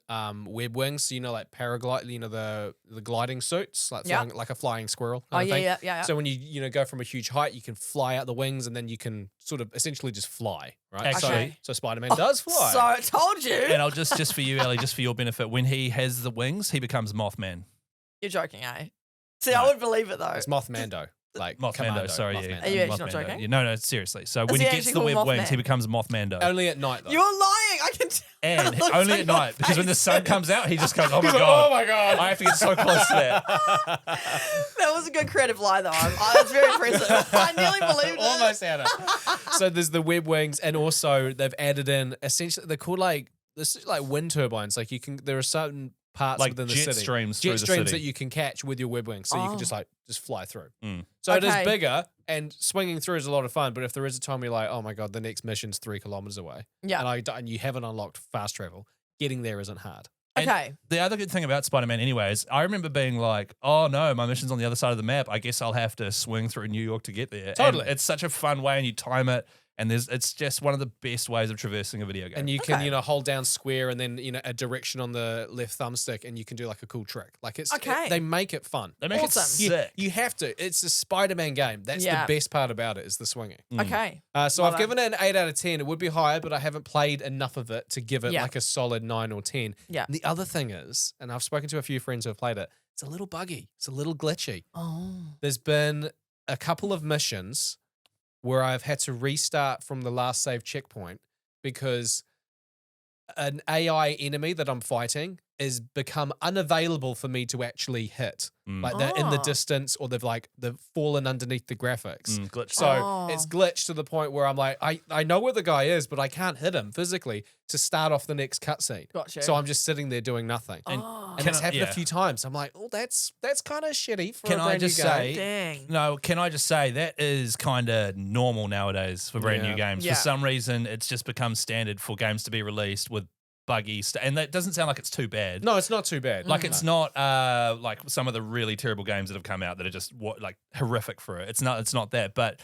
web wings. So, like paraglide, the gliding suits, like Yeah. flying, like a flying squirrel. Oh, kind of yeah, thing. yeah. So when you go from a huge height, you can fly out the wings, and then you can sort of essentially just fly, right? Actually- so Spider-Man does fly. So I told you. And I'll just for you, Ellie, just for your benefit, when he has the wings, he becomes Mothman. You're joking, eh? See, No. I would believe it though. It's Mothmando, like Mothmando, Commando, sorry. Mothmando. Yeah. Are you actually not Mothmando. joking? Yeah, no, seriously. So when Is he he gets actually the web called wings, Mothman? he becomes Mothmando. Only at night though. You're lying. I can tell. And It looks only like at your night, because when the face. sun comes out, he just goes, "Oh my He's like, god, oh my god! I have to get so close to that." That was a good creative lie, though. That's very impressive. I nearly believed it. Almost had it. So there's the web wings, and also they've added in essentially they're called like this is like wind turbines. Like there are certain parts Like within the jet city, streams through jet the streams city. that you can catch with your web wings, so you Oh. can just fly through. Mm. So it is Okay. bigger, and swinging through is a lot of fun. But if there is a time you're like, oh my god, the next mission's 3 kilometers away, Yeah. and you haven't unlocked fast travel, getting there isn't hard. And Okay. The other good thing about Spider-Man, anyway, is I remember being like, "Oh no, my mission's on the other side of the map. I guess I'll have to swing through New York to get there." Totally. And it's such a fun way, and you time it, and it's just one of the best ways of traversing a video game. And you can, Okay. hold down square and then, a direction on the left thumbstick, and you can do like a cool trick. Like Okay. they make it fun. they make Awesome. it sick. You have to. It's a Spider-Man game. That's Yeah. the best part about it is the swinging. Mm. Okay. So Love I've it. given it an 8 out of 10. It would be higher, but I haven't played enough of it to give it Yeah. like a solid 9 or 10. Yeah. And the other thing is, and I've spoken to a few friends who have played it, it's a little buggy. It's a little glitchy. Oh. There's been a couple of missions where I've had to restart from the last save checkpoint because an AI enemy that I'm fighting is become unavailable for me to actually hit. Mm. Like they're in the Oh. distance or they've fallen underneath the graphics. Glitch. So Oh. it's glitched to the point where I'm like, I know where the guy is, but I can't hit him physically to start off the next cutscene. Gotcha. So I'm just sitting there doing nothing. And Oh. And Can it's I- happened yeah. a few times. I'm like, oh, that's kind of shitty for Can a I brand new just game. say- Dang. No, can I just say that is kind of normal nowadays for brand Yeah. new games. Yeah. For some reason, it's just become standard for games to be released with buggy and that doesn't sound like it's too bad. No, it's not too bad. Like it's not like some of the really terrible games that have come out that are just like horrific for it. It's not that, but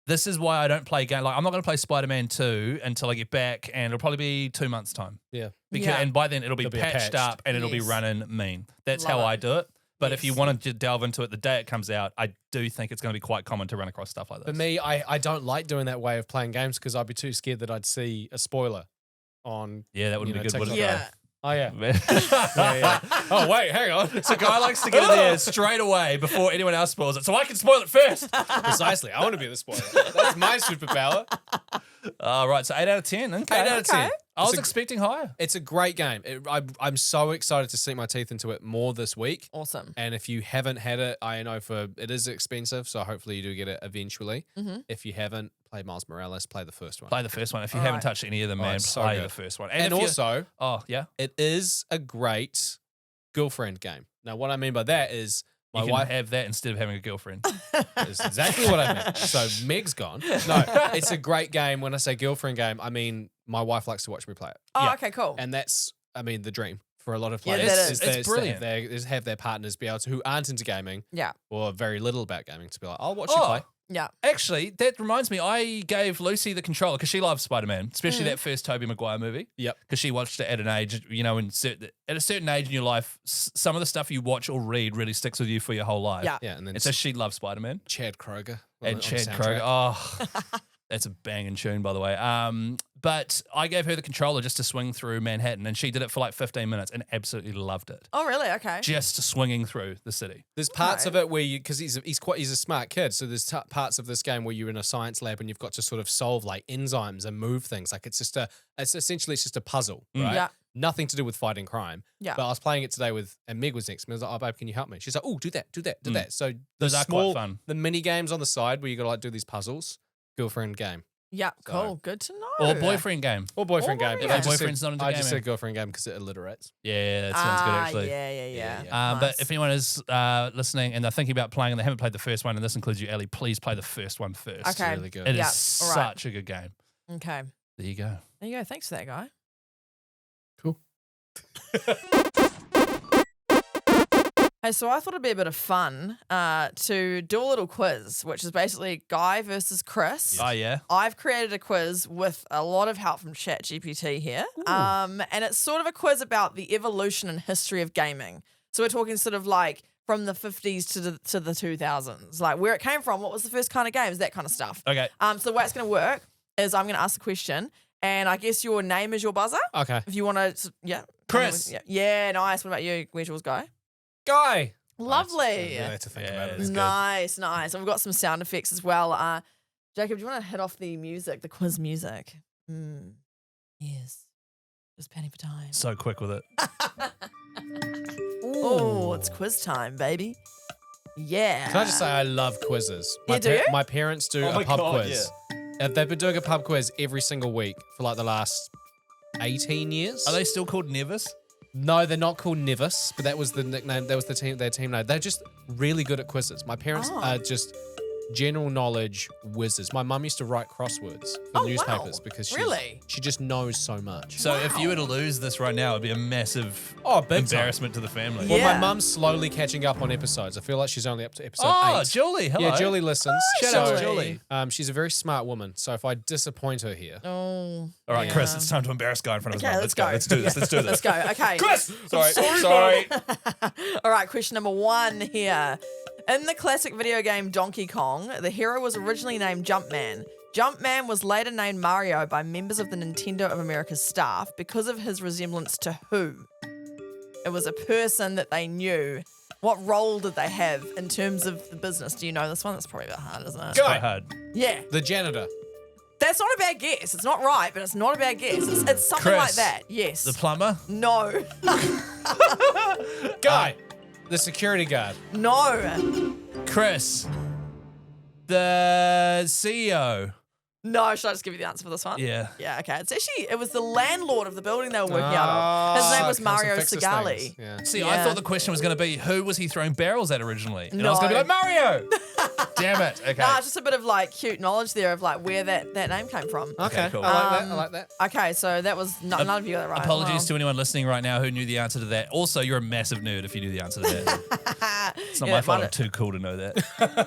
this is why I don't play game. Like I'm not going to play Spider-Man 2 until I get back, and it'll probably be 2 months time. Yeah. Because Yeah. and by then it'll be It'll be patched patched. up and it'll be Yes. running mean. That's Love how it. I do it. But if you Yes. want to delve into it the day it comes out, I do think it's going to be quite common to run across stuff like this. For me, I don't like doing that way of playing games because I'd be too scared that I'd see a spoiler on. Yeah, that wouldn't You be know, good, would it? TikTok. Yeah. Oh, yeah. Man. Yeah. Oh, wait, hang on. So guy likes to get in there straight away before anyone else spoils it, so I can spoil it first. Precisely. I want to be the spoiler. That's my superpower. All right, so 8 out of 10. Okay. 8 out of 10. I was It's a- expecting higher. It's a great game. I'm so excited to sink my teeth into it more this week. Awesome. And if you haven't had it, I know it is expensive, so hopefully you do get it eventually. Mm-hmm. If you haven't, play Miles Morales, play the first one. Play the first one. If you All haven't right. touched any of them, man, it's so play good. the first one. And if you- also, oh yeah, it is a great girlfriend game. Now, what I mean by that is my you can wife have that instead of having a girlfriend. is exactly what I meant. So Meg's gone. No, it's a great game. When I say girlfriend game, I mean my wife likes to watch me play it. Oh, Yeah. okay, cool. And that's, I mean, the dream for a lot of Yeah, players. that is. It's brilliant. Is have their partners be able to, who aren't into gaming Yeah. or very little about gaming, to be like, I'll watch you Oh. play. Yeah. Actually, that reminds me, I gave Lucy the controller because she loves Spider-Man, especially Mm. that first Tobey Maguire movie. Yep. Because she watched it at an age, you know, at a certain age in your life, some of the stuff you watch or read really sticks with you for your whole life. Yeah. Yeah, and then And so she loves Spider-Man. Chad Kroger. And on Chad soundtrack. Kroger. Oh, that's a banging tune, by the way. But I gave her the controller just to swing through Manhattan, and she did it for like 15 minutes and absolutely loved it. Oh, really? Okay. Just swinging through the city. There's parts Okay. of it where you, because he's a smart kid, so there's parts of this game where you're in a science lab and you've got to sort of solve like enzymes and move things. Like it's essentially just a puzzle, Mm. right? Yeah. Nothing to do with fighting crime. Yeah. But I was playing it today and Meg was next to me. I was like, oh, babe, can you help me? She's like, oh, do that. Mm. So Those the are quite fun. The mini games on the side where you got to like do these puzzles, girlfriend game. Yeah. So- Cool. Good to know. Or boyfriend game. Or boyfriend Or game. boyfriend I game. just Boyfriend's said, not into I just gaming. said girlfriend game because it alliterates. Yeah, that sounds good actually. Yeah. But if anyone is listening and they're thinking about playing and they haven't played the first one, and this includes you, Ellie, please play the first one first. It's Okay. really good. It Yeah, is all right. such a good game. Okay. There you go. There you go. Thanks for that, guy. Cool. Hey, so I thought it'd be a bit of fun to do a little quiz, which is basically Guy versus Chris. Oh yeah. I've created a quiz with a lot of help from ChatGPT here. And it's sort of a quiz about the evolution and history of gaming. So we're talking sort of like from the 50s to the 2000s, like where it came from, what was the first kind of games, that kind of stuff. Okay. So the way it's going to work is I'm going to ask the question, and I guess your name is your buzzer. Okay. If you want to, yeah. Chris. Yeah, nice. What about you? Where's yours, Guy? Guy. Lovely. I really had to think about it. It's good. Nice. And we've got some sound effects as well. Jacob, do you want to hit off the music, the quiz music? Yes. Just penny for time. So quick with it. Oh, it's quiz time, baby. Yeah. Can I just say I love quizzes? Yeah, do you? My parents do Oh my a pub God, quiz. They've been doing a pub quiz every single week for like the last 18 years. Are they still called Nevis? No, they're not called Nevis, but that was the nickname. That was their team name. They're just really good at quizzes. My parents Oh. are just general knowledge whizzes. My mum used to write crosswords for Oh, newspapers wow. because Really? she just knows so much. So if you Wow. were to lose this right now, it'd be a massive Oh, big time. embarrassment to the family. Well, Yeah. my mum's slowly catching up on episodes. I feel like she's only up to episode Oh, 8. Julie, hello. Yeah, Julie listens. Shout out to Julie. Julie. She's a very smart woman. So if I disappoint her here, Oh. All right, yeah. Chris, it's time to embarrass Guy in front of his Okay, mum. let's go. go. Let's do this. Let's do this. Let's go. Okay. Chris! Sorry. All right, question number 1 here. In the classic video game Donkey Kong, the hero was originally named Jumpman. Jumpman was later named Mario by members of the Nintendo of America's staff because of his resemblance to who? It was a person that they knew. What role did they have in terms of the business? Do you know this one? That's probably a bit hard, isn't it? Go. Quite hard. Yeah. the janitor. That's not a bad guess. It's not right, but it's not a bad guess. It's something Chris, like that. Yes. The plumber? No. Guy, the security guard. No. Chris. The CEO. No, should I just give you the answer for this one? Yeah. Yeah, okay. It was the landlord of the building they were working out of. His name was Mario Segali. Yeah. See, Yeah. I thought the question was going to be who was he throwing barrels at originally? And I No. was going to be like, Mario! Damn it. Okay. No, it's just a bit of like cute knowledge there of like where that name came from. Okay, cool. I like that. Okay, so that was none of you got it right. Apologies to anyone listening right now who knew the answer to that. Also, you're a massive nerd if you knew the answer to that. It's not my fault. I'm too cool to know that.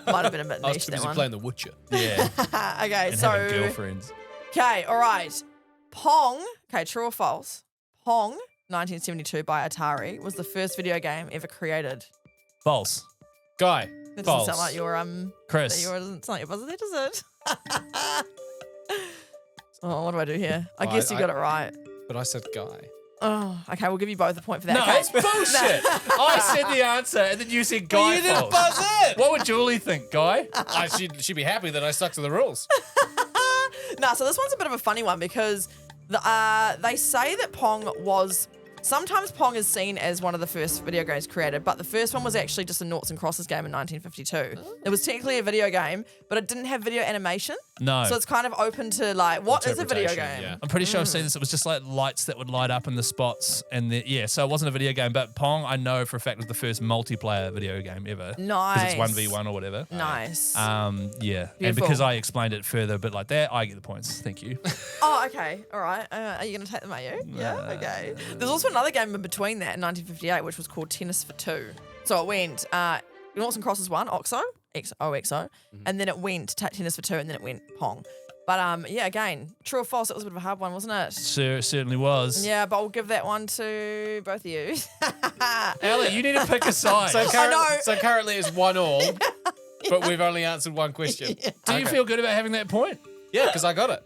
Might have been a bit I was niche too that busy one. playing The Witcher. Yeah. Okay, And so having girlfriends. okay, all right. Pong. Okay, true or false? Pong, 1972 by Atari, was the first video game ever created. False. Guy, That doesn't false. sound like your Chris. doesn't sound like your buzzer there, does it? Oh, what do I do here? I Oh, guess you I- got it right. But I said Guy. Oh, okay, we'll give you both a point for that. No, okay? it's bullshit. I said the answer, and then you said Guy. you didn't false. buzz in. What would Julie think, Guy? She'd be happy that I stuck to the rules. No, so this one's a bit of a funny one because they say that Pong was. Sometimes Pong is seen as one of the first video games created, but the first one was actually just a noughts and crosses game in 1952. It was technically a video game, but it didn't have video animation. No. So it's kind of open to like, what is a video Interpretation, game? yeah. I'm pretty sure I've seen this. It was just like lights that would light up in the spots, and so it wasn't a video game. But Pong, I know for a fact, was the first multiplayer video game ever. Nice. Because it's 1v1 or whatever. Nice. Yeah, Beautiful. and because I explained it further, but like that, I get the points. Thank you. Oh, okay. All right. Are you going to take them, are you? Yeah? Okay. There's also another game in between that in 1958, which was called Tennis for Two. So it went Noughts and Crosses 1, OXO, and then it went Tennis for Two, and then it went Pong. But yeah, again, true or false, it was a bit of a hard one, wasn't it? Sure, it certainly was. Yeah, but we'll give that one to both of you. Ellie, you need to pick a side. So currently it's 1-1, but we've only answered one question. Do you feel good about having that point? Yeah, because I got it.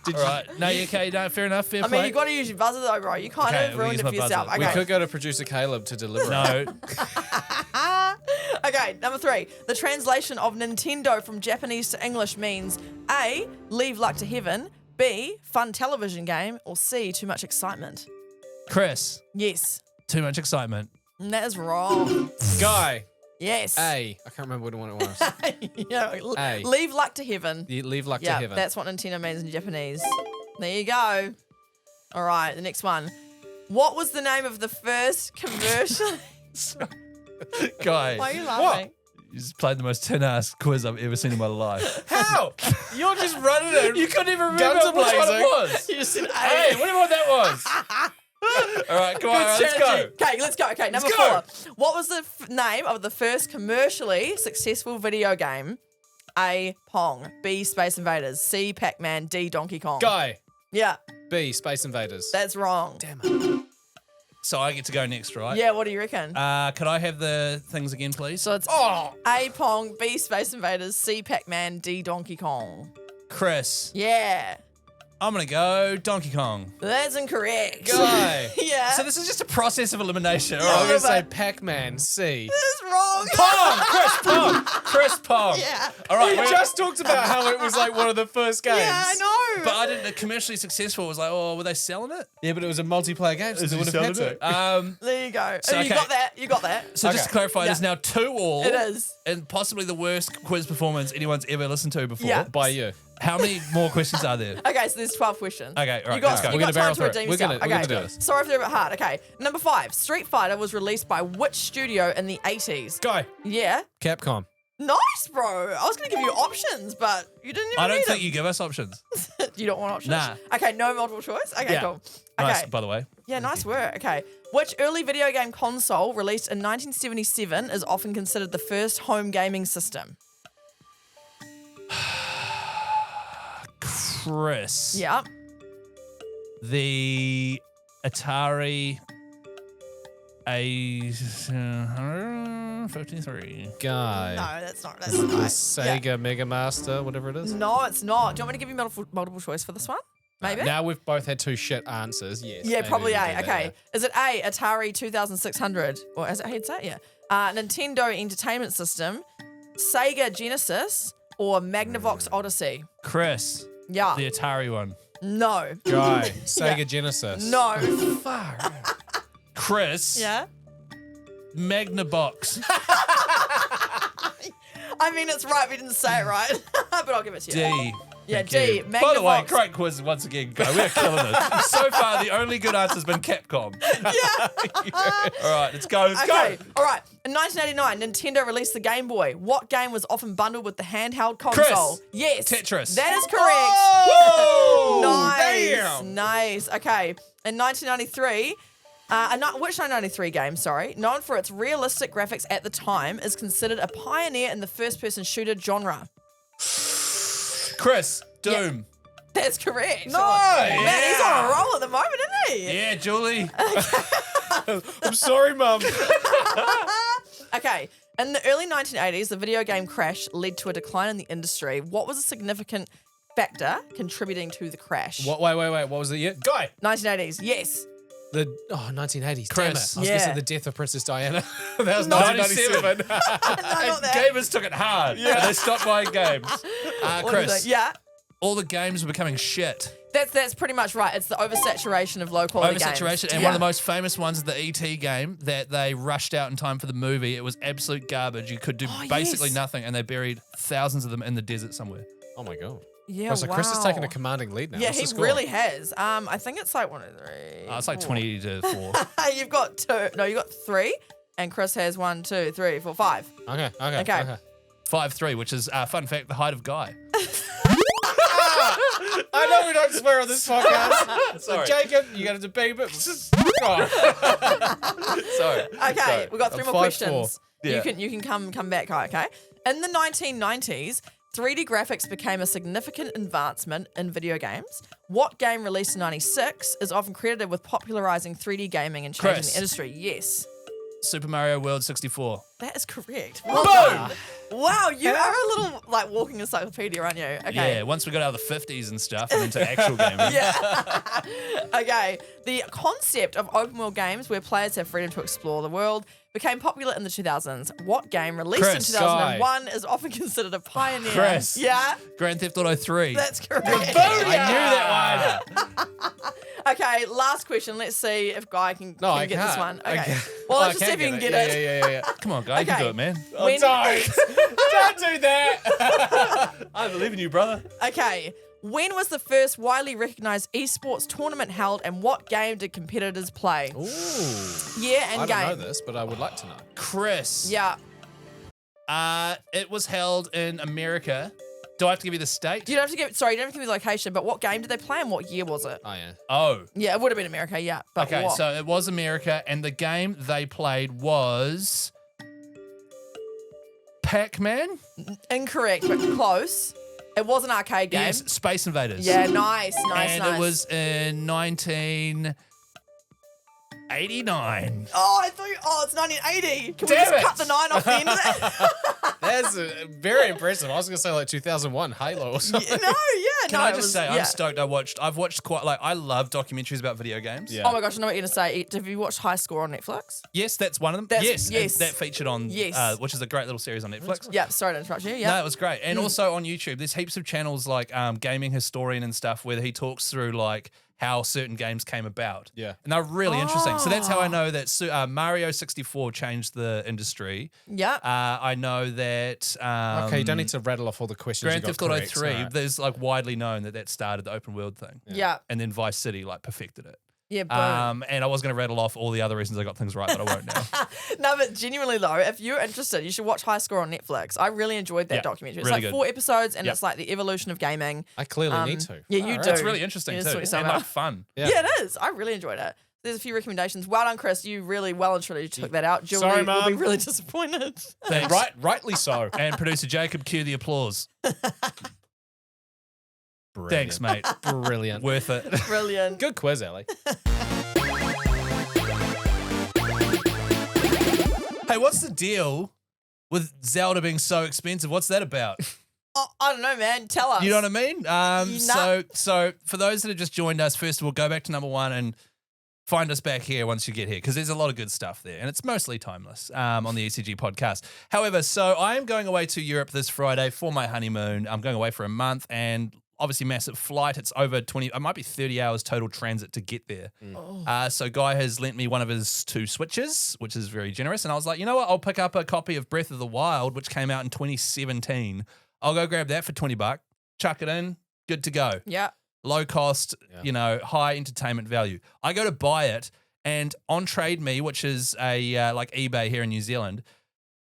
All right. No, you okay? No, fair enough. Fair I play. mean, you got to use your buzzer though, bro. You kind Okay, of we'll ruined use it my for yourself. buzzer. Okay. We could go to producer Caleb to deliver it. No. Okay, number 3. The translation of Nintendo from Japanese to English means A, leave luck to heaven, B, fun television game, or C, too much excitement. Chris, Yes. too much excitement. And that is wrong. Guy, Yes. A. I can't remember what one it was. Yeah, A. leave luck to heaven. You leave luck to Yeah, heaven. that's what Nintendo means in Japanese. There you go. All right, the next one. What was the name of the first commercial? Guy, Why are you laughing? you just played the most tin-ass quiz I've ever seen in my life. How? You're just running it. You couldn't even remember Guns which one a-blazing. it was. You just said A. Hey, whatever what that was. All right, come on, all right, let's go. Okay, let's go. Okay, number go. 4. What was the name of the first commercially successful video game? A, Pong. B, Space Invaders. C, Pac-Man. D, Donkey Kong. Guy, Yeah, B. Space Invaders. that's wrong. Damn it. So I get to go next, right? Yeah, what do you reckon? Could I have the things again, please? So it's A, Pong. B, Space Invaders. C, Pac-Man. D, Donkey Kong. Chris, Yeah, I'm going to go Donkey Kong. that's incorrect. Guy. Yeah, So this is just a process of elimination. All I was right. going to say but- Pac-Man, C. that's wrong. Pong! Chris Pong! Chris Pong! Yeah. All right, We we're- just talked about how it was like one of the first games. Yeah, I know. But I didn't. Commercially successful was like, oh, were they selling it? Yeah, but it was a multiplayer game, so they would have had to. There you go. So, You okay. got that. You got that. So just to Okay. clarify, Yeah. there's now 2-2. It is. And possibly the worst quiz performance anyone's ever listened to before. Yeah. By you. How many more questions are there? Okay, so there's 12 questions. Okay, all right, You got, let's go. You We're got gonna time barrel to through it. redeem We're yourself. gonna Okay. do this. Sorry if they're a bit hard. Okay. Number 5. Street Fighter was released by which studio in the 80s? Guy, Yeah. Capcom. Nice, bro. I was going to give you options, but you didn't even I don't need think them. you give us options. You don't want options? Nah. Okay, no multiple choice? Okay, Yeah. cool. Okay. Nice, by the way. Yeah, nice work. Okay. Which early video game console released in 1977 is often considered the first home gaming system? Chris. Yeah. The Atari A53. Guy. No, that's not. That's The not. Sega Mega Master, whatever it is. No, it's not. Do you want me to give you multiple choice for this one? Maybe? Now we've both had 2 shit answers. Yes. Yeah, maybe probably we A. can do that, Okay. yeah. Is it A, Atari 2600? Or is it how you'd say it? Yeah. Nintendo Entertainment System, Sega Genesis, or Magnavox Odyssey? Chris. Yeah. The Atari one. No. Guy. Sega Genesis. No. Chris. Yeah. Magnavox. I mean, it's right. We didn't say it right. But I'll give it to you. D. Yeah, Thank D. you. By the way, Magnavox. great quiz once again, guy. We're killing it. So far, the only good answer's been Capcom. All right, let's go. Let's Okay, go. all right. In 1989, Nintendo released the Game Boy. What game was often bundled with the handheld console? Chris. Yes. Tetris. That is correct. Oh, Nice. damn. Nice. Okay. In 1993, which 1993 game, sorry, known for its realistic graphics at the time, is considered a pioneer in the first-person shooter genre? Chris. Doom. That's correct. Nice. Man, he's on a roll at the moment, isn't he? Yeah, Julie. I'm sorry, Mum. Okay. In the early 1980s, the video game crash led to a decline in the industry. What was a significant factor contributing to the crash? Wait. What was the year? Guy. 1980s. Yes. The 1980s. Chris. Damn it. I was going to Yeah. say the death of Princess Diana. That was 97. 1997. not that. Gamers took it hard. Yeah. They stopped buying games. What is Chris, it? Yeah. all the games were becoming shit. That's pretty much right. It's the oversaturation of low quality games. Oversaturation. And one of the most famous ones is the E.T. game that they rushed out in time for the movie. It was absolute garbage. You could do basically yes. nothing, and they buried thousands of them in the desert somewhere. Oh my god. Yeah, Oh, so Chris has taken a commanding lead now. Yeah, What's the he score? really has. I think it's like 1 of 3. It's like 20 to 4. You've got 2. No, you got 3, and Chris has 1, 2, 3, 4, 5. Okay. 5-3, which is, fun fact, the height of Guy. I know we don't swear on this podcast. Sorry. Jacob, you got to debate, but Sorry. Okay, we've got 3 more 5-4. questions. Yeah. You can come back, okay? In the 1990s, 3D graphics became a significant advancement in video games. What game released in 96 is often credited with popularizing 3D gaming and changing Chris. the industry? Yes. Super Mario World 64. That is correct. Boom! Wow, you are a little like walking encyclopedia, aren't you? Okay. Yeah, once we got out of the 50s and stuff and into actual gaming. Yeah. Okay. The concept of open world games where players have freedom to explore the world became popular in the 2000s. What game released in Chris, 2001 is often considered a pioneer? Chris. Yeah, Grand Theft Auto 3. that's correct. I knew that one. Okay, last question. Let's see if Guy can No, I get this can't. one. I Okay. can't. Well, Oh, let's just see if you can get it. Yeah. Come on, Guy, you can Okay. do it, man. When- Don't do that. I believe in you, brother. Okay. When was the first widely recognized esports tournament held, and what game did competitors play? Ooh. Year and I game. don't know this, but I would like to know. Chris. Yeah. It was held in America. Do I have to give you the state? You don't have to give. Sorry, you don't have to give me the location. But what game did they play, and what year was it? Oh, yeah. Oh. Yeah, it would have been America. Yeah. But Okay, what? so it was America, and the game they played was Pac-Man. Incorrect, but close. It was an arcade game. Yes, Space Invaders. Yeah, nice. And it was in 1989. Oh, I thought. It's 1980. Can we Damn just it. cut the 9 off the end of that? That's very impressive. I was going to say like 2001 Halo or something. No, yeah. Can no, I it just was- say, yeah. I'm stoked. I've watched quite, I love documentaries about video games. Yeah. Oh my gosh, I know what you're gonna say. Have you watched High Score on Netflix? Yes, that's one of them. That's- yes. yes. And that featured on, Yes. which is a great little series on Netflix. Yeah. Sorry to interrupt you. Yeah. No, it was great. And also on YouTube, there's heaps of channels like Gaming Historian and stuff where he talks through like how certain games came about. Yeah. And they're really interesting. So that's how Oh. I know that Mario 64 changed the industry. Yeah. I know that Okay, you don't need to rattle off all the questions Grand you got Theft Auto correct. 3, Alright. there's like widely known that started the open world thing. Yeah. And then Vice City like perfected it. Yeah. Boom. And I was going to rattle off all the other reasons I got things right, but I won't now. No, but genuinely though, if you're interested, you should watch High Score on Netflix. I really enjoyed that Yeah, documentary. It's really like good. 4 episodes, and Yep. it's like the evolution of gaming. I clearly need to. Yeah, you Alright. do. It's really interesting You too. just sort yourself And like out. fun. Yeah. Yeah, it is. I really enjoyed it. There's a few recommendations. Well done, Chris. You really well and truly took that out. Julie Sorry, will be Mum. really disappointed. Thanks. Rightly so. And producer Jacob, cue the applause. Thanks, mate. Brilliant. Worth it. Brilliant. Good quiz, Ellie. Hey, what's the deal with Zelda being so expensive? What's that about? Oh, I don't know, man. Tell us. You know what I mean? Nah. So for those that have just joined us, first of all, go back to number 1 and find us back here once you get here, because there's a lot of good stuff there, and it's mostly timeless on the ECG podcast. However, so I am going away to Europe this Friday for my honeymoon. I'm going away for a month, and obviously massive flight. It's over 20, it might be 30 hours total transit to get there. So Guy has lent me one of his 2 Switches, which is very generous, and I was like, you know what? I'll pick up a copy of Breath of the Wild, which came out in 2017. I'll go grab that for $20, chuck it in, good to go. Yeah. Low cost, Yeah. high entertainment value. I go to buy it, and on Trade Me, which is a like eBay here in New Zealand,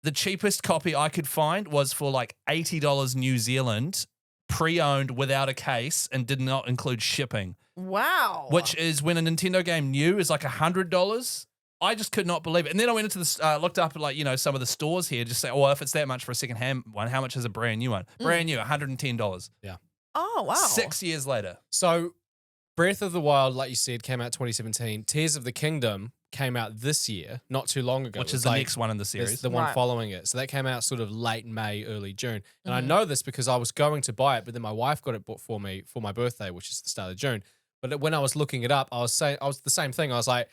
the cheapest copy I could find was for like $80 New Zealand, pre-owned without a case, and did not include shipping. Wow. Which is when a Nintendo game new is like $100. I just could not believe it. And then I went into the looked up at like some of the stores here, just say, oh, well, if it's that much for a second hand one, how much is a brand new one? Brand new, $110. Oh wow. 6 years later. So Breath of the Wild, like you said, came out 2017. Tears of the Kingdom came out this year, not too long ago. Which It is was the next one in the it's series. the one Right. following it. So that came out sort of late May, early June. And I Mhm. know this because I was going to buy it, but then my wife got it bought for me for my birthday, which is the start of June. But when I was looking it up, I was the same thing. I was like,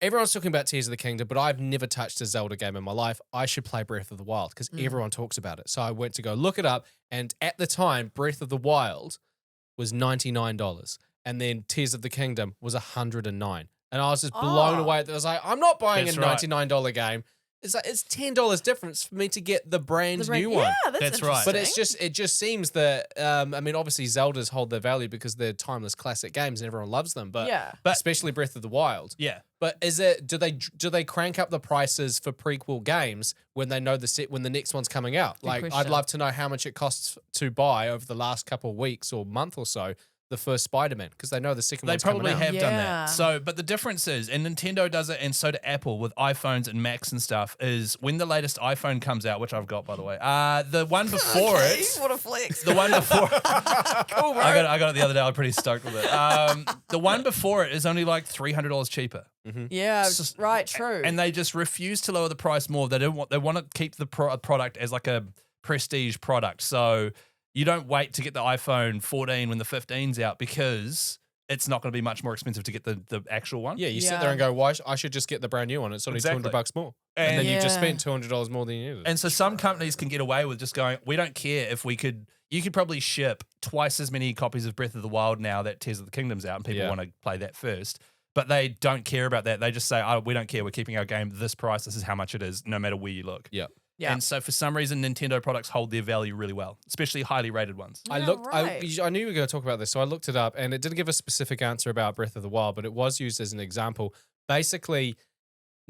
everyone's talking about Tears of the Kingdom, but I've never touched a Zelda game in my life. I should play Breath of the Wild because everyone talks about it. So I went to go look it up. And at the time, Breath of the Wild was $99. And then Tears of the Kingdom was $109. And I was just blown Oh. away. I was like, I'm not buying That's a right. $99 game. It's like it's $10 difference for me to get the brand new one. Yeah, That's right. But it just seems that I mean, obviously Zeldas hold their value because they're timeless classic games and everyone loves them. But yeah. especially Breath of the Wild. Yeah. But do they crank up the prices for prequel games when they know when the next one's coming out? Like, I'd question. love to know how much it costs to buy over the last couple of weeks or month or so the first Spider-Man because they know the second They one's probably coming out. have done Yeah. that. So, but the difference is, and Nintendo does it, and so do Apple with iPhones and Macs and stuff, is when the latest iPhone comes out, which I've got, by the way, the one before Okay, it, what a flex. the one before, Cool, bro. I got it the other day. I'm pretty stoked with it. The one before it is only like $300 cheaper. Yeah, It's- right, true. And they just refuse to lower the price more. They want to keep the product as like a prestige product. So you don't wait to get the iPhone 14 when the 15's out because it's not going to be much more expensive to get the actual one. Yeah, you sit Yeah. there and go, "Why? I should just get the brand new one. It's only Exactly. $200 more." And then you just Yeah. spent $200 more than you needed. And so some companies can get away with just going, we don't care if you could probably ship twice as many copies of Breath of the Wild now that Tears of the Kingdom's out and people Yeah. want to play that first. But they don't care about that. They just say, oh, we don't care. We're keeping our game this price. This is how much it is, no matter where you look. yeah. Yeah. And so for some reason, Nintendo products hold their value really well, especially highly rated ones. I Yeah, looked. right. I knew you were going to talk about this, so I looked it up, and it didn't give a specific answer about Breath of the Wild, but it was used as an example. Basically,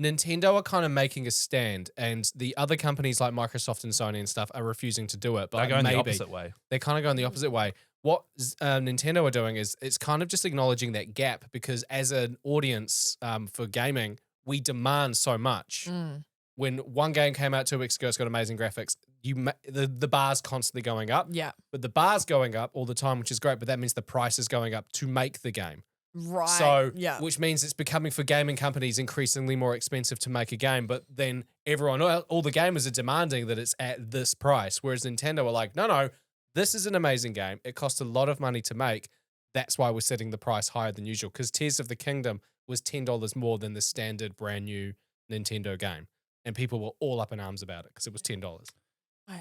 Nintendo are kind of making a stand, and the other companies like Microsoft and Sony and stuff are refusing to do it. But They're going maybe the opposite way. they're kind of going the opposite way. What Nintendo are doing is it's kind of just acknowledging that gap because as an audience for gaming, we demand so much. Mm. When one game came out 2 weeks ago, it's got amazing graphics. The bar's constantly going up, Yeah. but the bar's going up all the time, which is great. But that means the price is going up to make the game. Right. So, yeah. which means it's becoming for gaming companies increasingly more expensive to make a game. But then all the gamers are demanding that it's at this price. Whereas Nintendo are like, no, this is an amazing game. It cost a lot of money to make. That's why we're setting the price higher than usual. Because Tears of the Kingdom was $10 more than the standard brand new Nintendo game. And people were all up in arms about it because it was $10.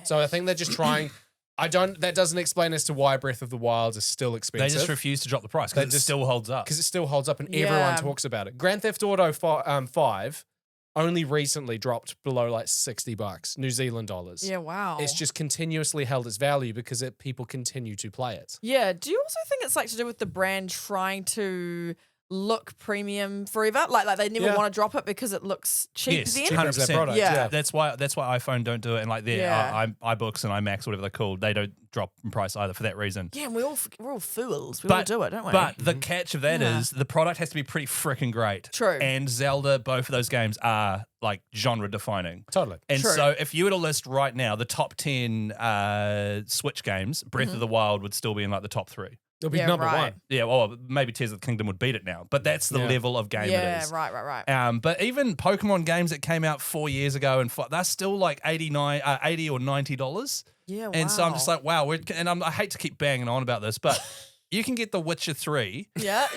So I think they're just trying. That doesn't explain as to why Breath of the Wild is still They expensive. just refuse to drop the price They because it just- still holds up. Because it still holds up and Yeah. everyone talks about it. Grand Theft Auto 5 only recently dropped below like $60 New Zealand dollars. Yeah, wow. It's just continuously held its value because people continue to play it. Yeah. Do you also think it's like to do with the brand trying to look premium forever? Like they never Yeah. want to drop it because it looks cheap Yes, then? Cheaper as their 100%. product, Yeah. yeah. That's why iPhone don't do it, and like their Yeah. iBooks and iMacs, whatever they're called, they don't drop in price either for that reason. Yeah, and we're all fools. We all do it, don't we? But the catch of that is Yeah. the product has to be pretty freaking great. True. And Zelda, both of those games are like genre defining. Totally. And True. so if you were to list right now the top 10 Switch games, Breath Mm-hmm. of the Wild would still be in like the top 3. It'll be Yeah, number right. one. Yeah, well, maybe Tears of the Kingdom would beat it now, but that's the Yeah. level of game it yeah, is. right. But even Pokemon games that came out 4 years ago and they're still like $80 or $90. Yeah, wow. And so I'm just like, wow. I hate to keep banging on about this, but you can get The Witcher 3. yeah,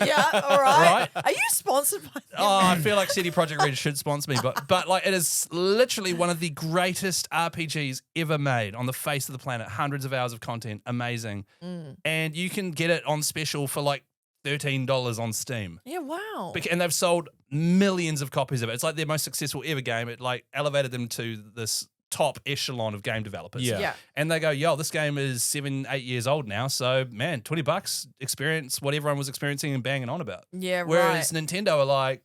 all right. Right? Are you sponsored by them? Oh, I feel like CD Projekt Red should sponsor me, but like it is literally one of the greatest RPGs ever made on the face of the planet. Hundreds of hours of content, amazing, and you can get it on special for like $13 on Steam. Yeah, wow. And they've sold millions of copies of it. It's like their most successful ever game. It like elevated them to this top echelon of game developers. Yeah. Yeah. And they go, yo, this game is 7-8 years old now. So man, $20, experience what everyone was experiencing and banging on about. Yeah, Whereas right. Nintendo are like,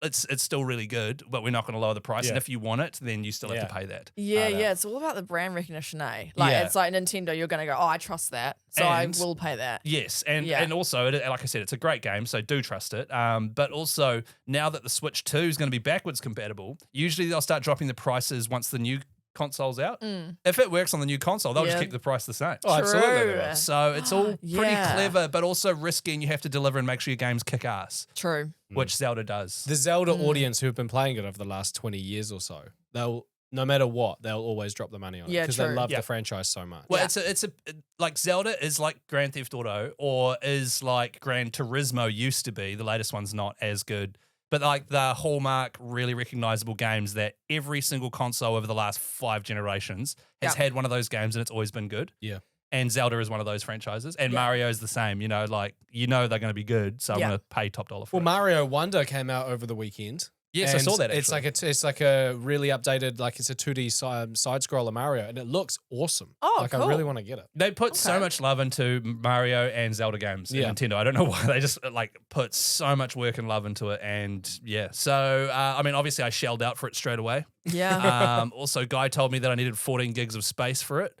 it's still really good, but we're not going to lower the price. And Yeah. if you want it, then you still have to Yeah. pay that. Yeah, know. yeah. It's all about the brand recognition, eh? Like Yeah. it's like Nintendo, you're gonna go, oh, I trust that. So I And- will pay that. Yes, and Yeah. also, like I said, it's a great game, so do trust it. But also, now that the Switch 2 is going to be backwards compatible, usually they'll start dropping the prices once the new consoles out. If it works on the new console, they'll just keep the price the same. Oh, absolutely. they will. So it's all pretty Yeah. clever, but also risky, and you have to deliver and make sure your games kick ass, True. which Zelda does. The Zelda audience who have been playing it over the last 20 years or so, they'll no matter what, they'll always drop the money on it Yeah, because they true. love Yeah. the franchise so much. Well, Yeah. it's a like Zelda is like Grand Theft Auto or is like Gran Turismo used to be. The latest one's not as good, but like the hallmark, really recognizable games that every single console over the last 5 generations has Yeah. had one of those games and it's always been good. Yeah. And Zelda is one of those franchises, and Yeah. Mario's the same. You know, like they're going to be good, so I'm Yeah. going to pay top dollar for Well, it. Mario Wonder came out over the weekend. Yes, I and saw that. It's actually. like a really updated, like it's a 2D side scroller Mario, and it looks awesome. Oh, like I cool. really want to get it. They put so Okay. much love into Mario and Zelda games in Yeah. Nintendo. I don't know why they just like put so much work and love into it. And yeah, so I mean, obviously I shelled out for it straight away. Yeah. Also, Guy told me that I needed 14 gigs of space for it.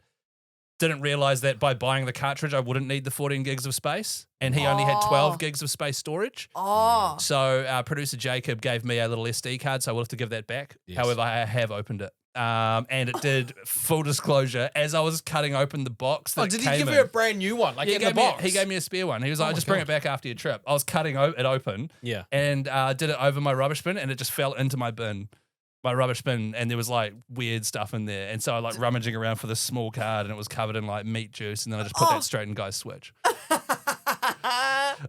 Didn't realize that by buying the cartridge, I wouldn't need the 14 gigs of space. And he only had 12 Oh. gigs of space storage. Oh. So producer Jacob gave me a little SD card, so I will have to give that back. Yes. However, I have opened it. And it did, full disclosure, as I was cutting open the box. That Oh, did he came give in, you a brand new one, like he in the gave me, box? he gave me a spare one. He was Oh like, my just bring God. it back after your trip. I was cutting it open Yeah. and did it over my rubbish bin, and it just fell into my rubbish bin, and there was like weird stuff in there. And so I like rummaging around for this small card, and it was covered in like meat juice, and then I just put that straight in Guy's Switch.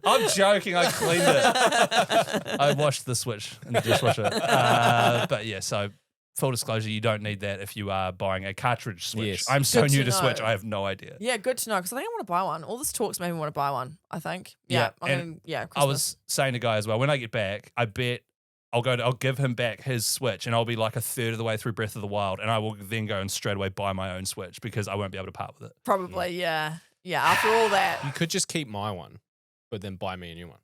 I'm joking. I cleaned it. I washed the Switch in the dishwasher. But yeah, so full disclosure, you don't need that if you are buying a cartridge Switch. Yes. I'm so Good new to to Switch, know. I have no idea. Yeah, good to know because I think I want to buy one. All this talks made me want to buy one. I think. Yeah. and Christmas. I was saying to Guy as well, when I get back, I bet I'll give him back his Switch, and I'll be like a third of the way through Breath of the Wild, and I will then go and straight away buy my own Switch because I won't be able to part with it. Probably. Yeah. Yeah. After all that. You could just keep my one, but then buy me a new one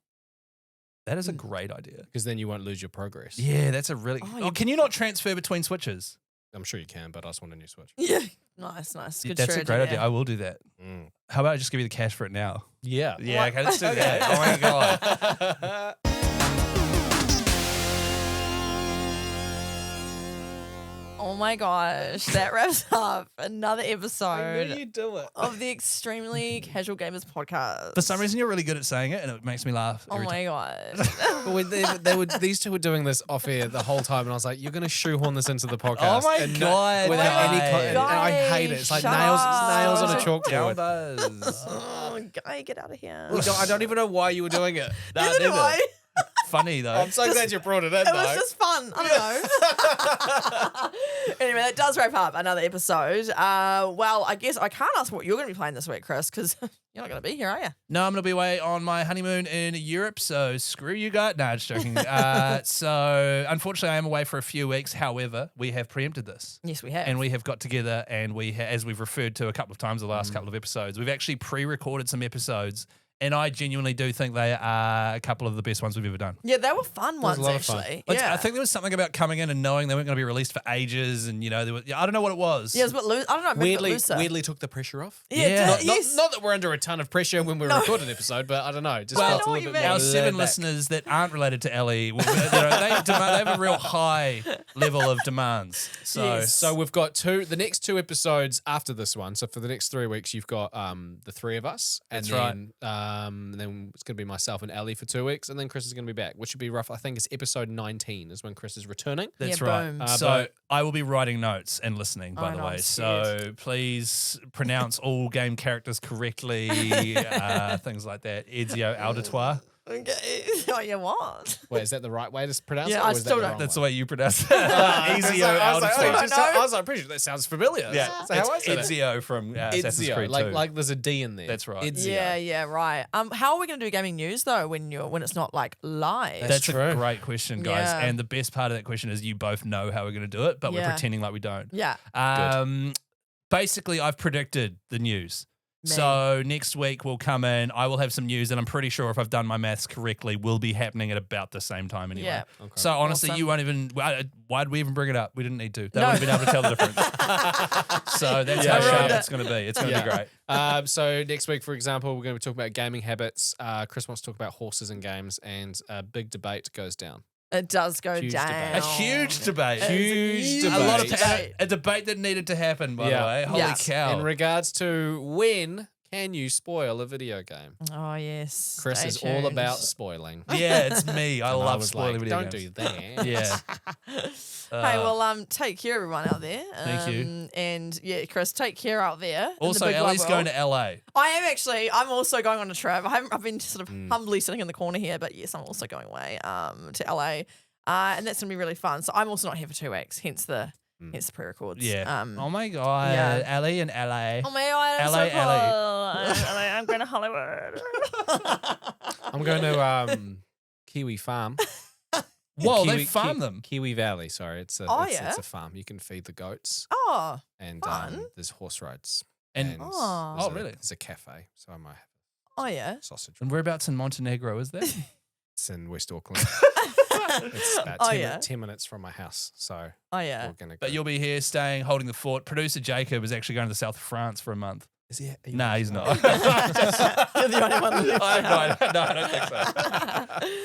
That is a great idea. because then you won't lose your progress. Yeah, that's a really. Oh, Oh, you- can you not transfer between Switches? I'm sure you can, but I just want a new Switch. Yeah. Nice. Nice. Good That's a great strategy, idea. I will do that. Mm. How about I just give you the cash for it now? Yeah. Yeah, What? okay, let's do that. Oh my god. Oh my gosh. That wraps up another I knew episode you'd do it. of the Extremely Casual Gamers podcast. For some reason, you're really good at saying it, and it makes me laugh. Oh every my time. god. But when they were these two were doing this off air the whole time, and I was like, "You're going to shoehorn this into the podcast." Oh my and God, Without any, Guy. and I hate it. It's like nails on a Down chalkboard. buzz. Oh, guy, get out of here. I don't even know why you were doing it. Neither do I. Funny though. I'm so glad you brought it in. It was just fun. I don't know. Anyway, that does wrap up another episode. Well, I guess I can't ask what you're going to be playing this week, Chris, because you're not going to be here, are you? No, I'm going to be away on my honeymoon in Europe, so screw you guys. No, just joking. So, unfortunately, I am away for a few weeks. However, we have preempted this. Yes, we have. And we have got together and as we've referred to a couple of times the last couple of episodes, we've actually pre-recorded some episodes, and I genuinely do think they are a couple of the best ones we've ever done. Yeah, they were fun ones, a lot of fun. actually. Like, Yeah. I think there was something about coming in and knowing they weren't going to be released for ages, and I don't know what it was. Yeah, it was a bit loose. I don't know. Maybe a bit looser. Weirdly took the pressure off. Yeah, Yeah. did it? Yes. Not that we're under a ton of pressure when we record an episode, but I don't know. Just Well, felt I a know little what bit you more Our 7 laid back. listeners that aren't related to Ellie, they have a real high level of demands. So Yes. So we've got the next 2 episodes after this one. So for the next 3 weeks, you've got the 3 of us, and That's then then it's going to be myself and Ellie for 2 weeks, and then Chris is going to be back, which should be rough. I think it's episode 19 is when Chris is returning. that's Yeah, right. boom. So but- I will be writing notes and listening, by Oh, the no, way. I'm So scared. please pronounce all game characters correctly, things like that. Ezio auditoire. Okay. Oh, yeah, what? Wait, is that the right way to pronounce Yeah, it? I Or is that still the don't- wrong That's way? the way you pronounce it. I was Ezio like, oh, auditoire. you just- I was like, pretty sure that sounds familiar. Yeah, That's how I it's said it. Ezio from Assassin's Ezio, Creed 2. like there's a D in there. That's right. Ezio. Yeah, right. How are we going to do gaming news though when it's not like live? That's true. a great question, guys. Yeah. And the best part of that question is you both know how we're going to do it, but we're Yeah. pretending like we don't. Yeah. Basically, I've predicted the news. Man. So next week we'll come in. I will have some news, and I'm pretty sure if I've done my maths correctly, will be happening at about the same time anyway. Yeah. Okay. So honestly, Awesome. you won't even. Why'd we even bring it up? We didn't need to. They No. wouldn't have been able to tell the difference. So that's Yeah, how sharp ruined it. it's going to be. It's going to Yeah. be great. So next week, for example, we're going to be talking about gaming habits. Chris wants to talk about horses and games, and a big debate goes down. It does go Huge down. debate. A huge debate. Huge A lot of debate. a debate that needed to happen, by the Yeah. way. Holy Yes. cow. In regards to when can you spoil a video game? Oh, yes. Chris Stay is all tuned. about spoiling. Yeah, it's me. I And love was spoiling like, video don't games. do that. Yeah. Hey, well, take care, everyone out there. Thank you. And yeah, Chris, take care out there. in the Also, big wide Ellie's going world. to LA. I am actually. I'm also going on a trip. I've been sort of Hmm. humbly sitting in the corner here, but yes, I'm also going away to LA, and that's gonna be really fun. So I'm also not here for 2 weeks, hence the pre-records. Yeah. Oh my God. yeah. Ellie and LA. Oh my god, I'm LA, so cool. I'm going to Hollywood. I'm going to Kiwi Farm. Whoa, Kiwi, they farm them. Kiwi Valley, sorry. It's a, Oh, it's, yeah? it's a farm. You can feed the goats Oh, and fun. there's horse rides. And- Oh. there's Oh, really? There's a cafe, so I might have oh yeah. sausage. And whereabouts in Montenegro is that? It's in West Auckland. It's about Oh, 10, yeah. 10 minutes from my house, so Oh yeah. we're gonna go. But you'll be here staying, holding the fort. Producer Jacob is actually going to the south of France for a month. Is he? Nah, he's not. You're the only one left. I don't think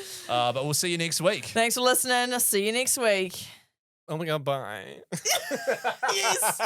so. But we'll see you next week. Thanks for listening. I'll see you next week. Oh my god, bye. Yes.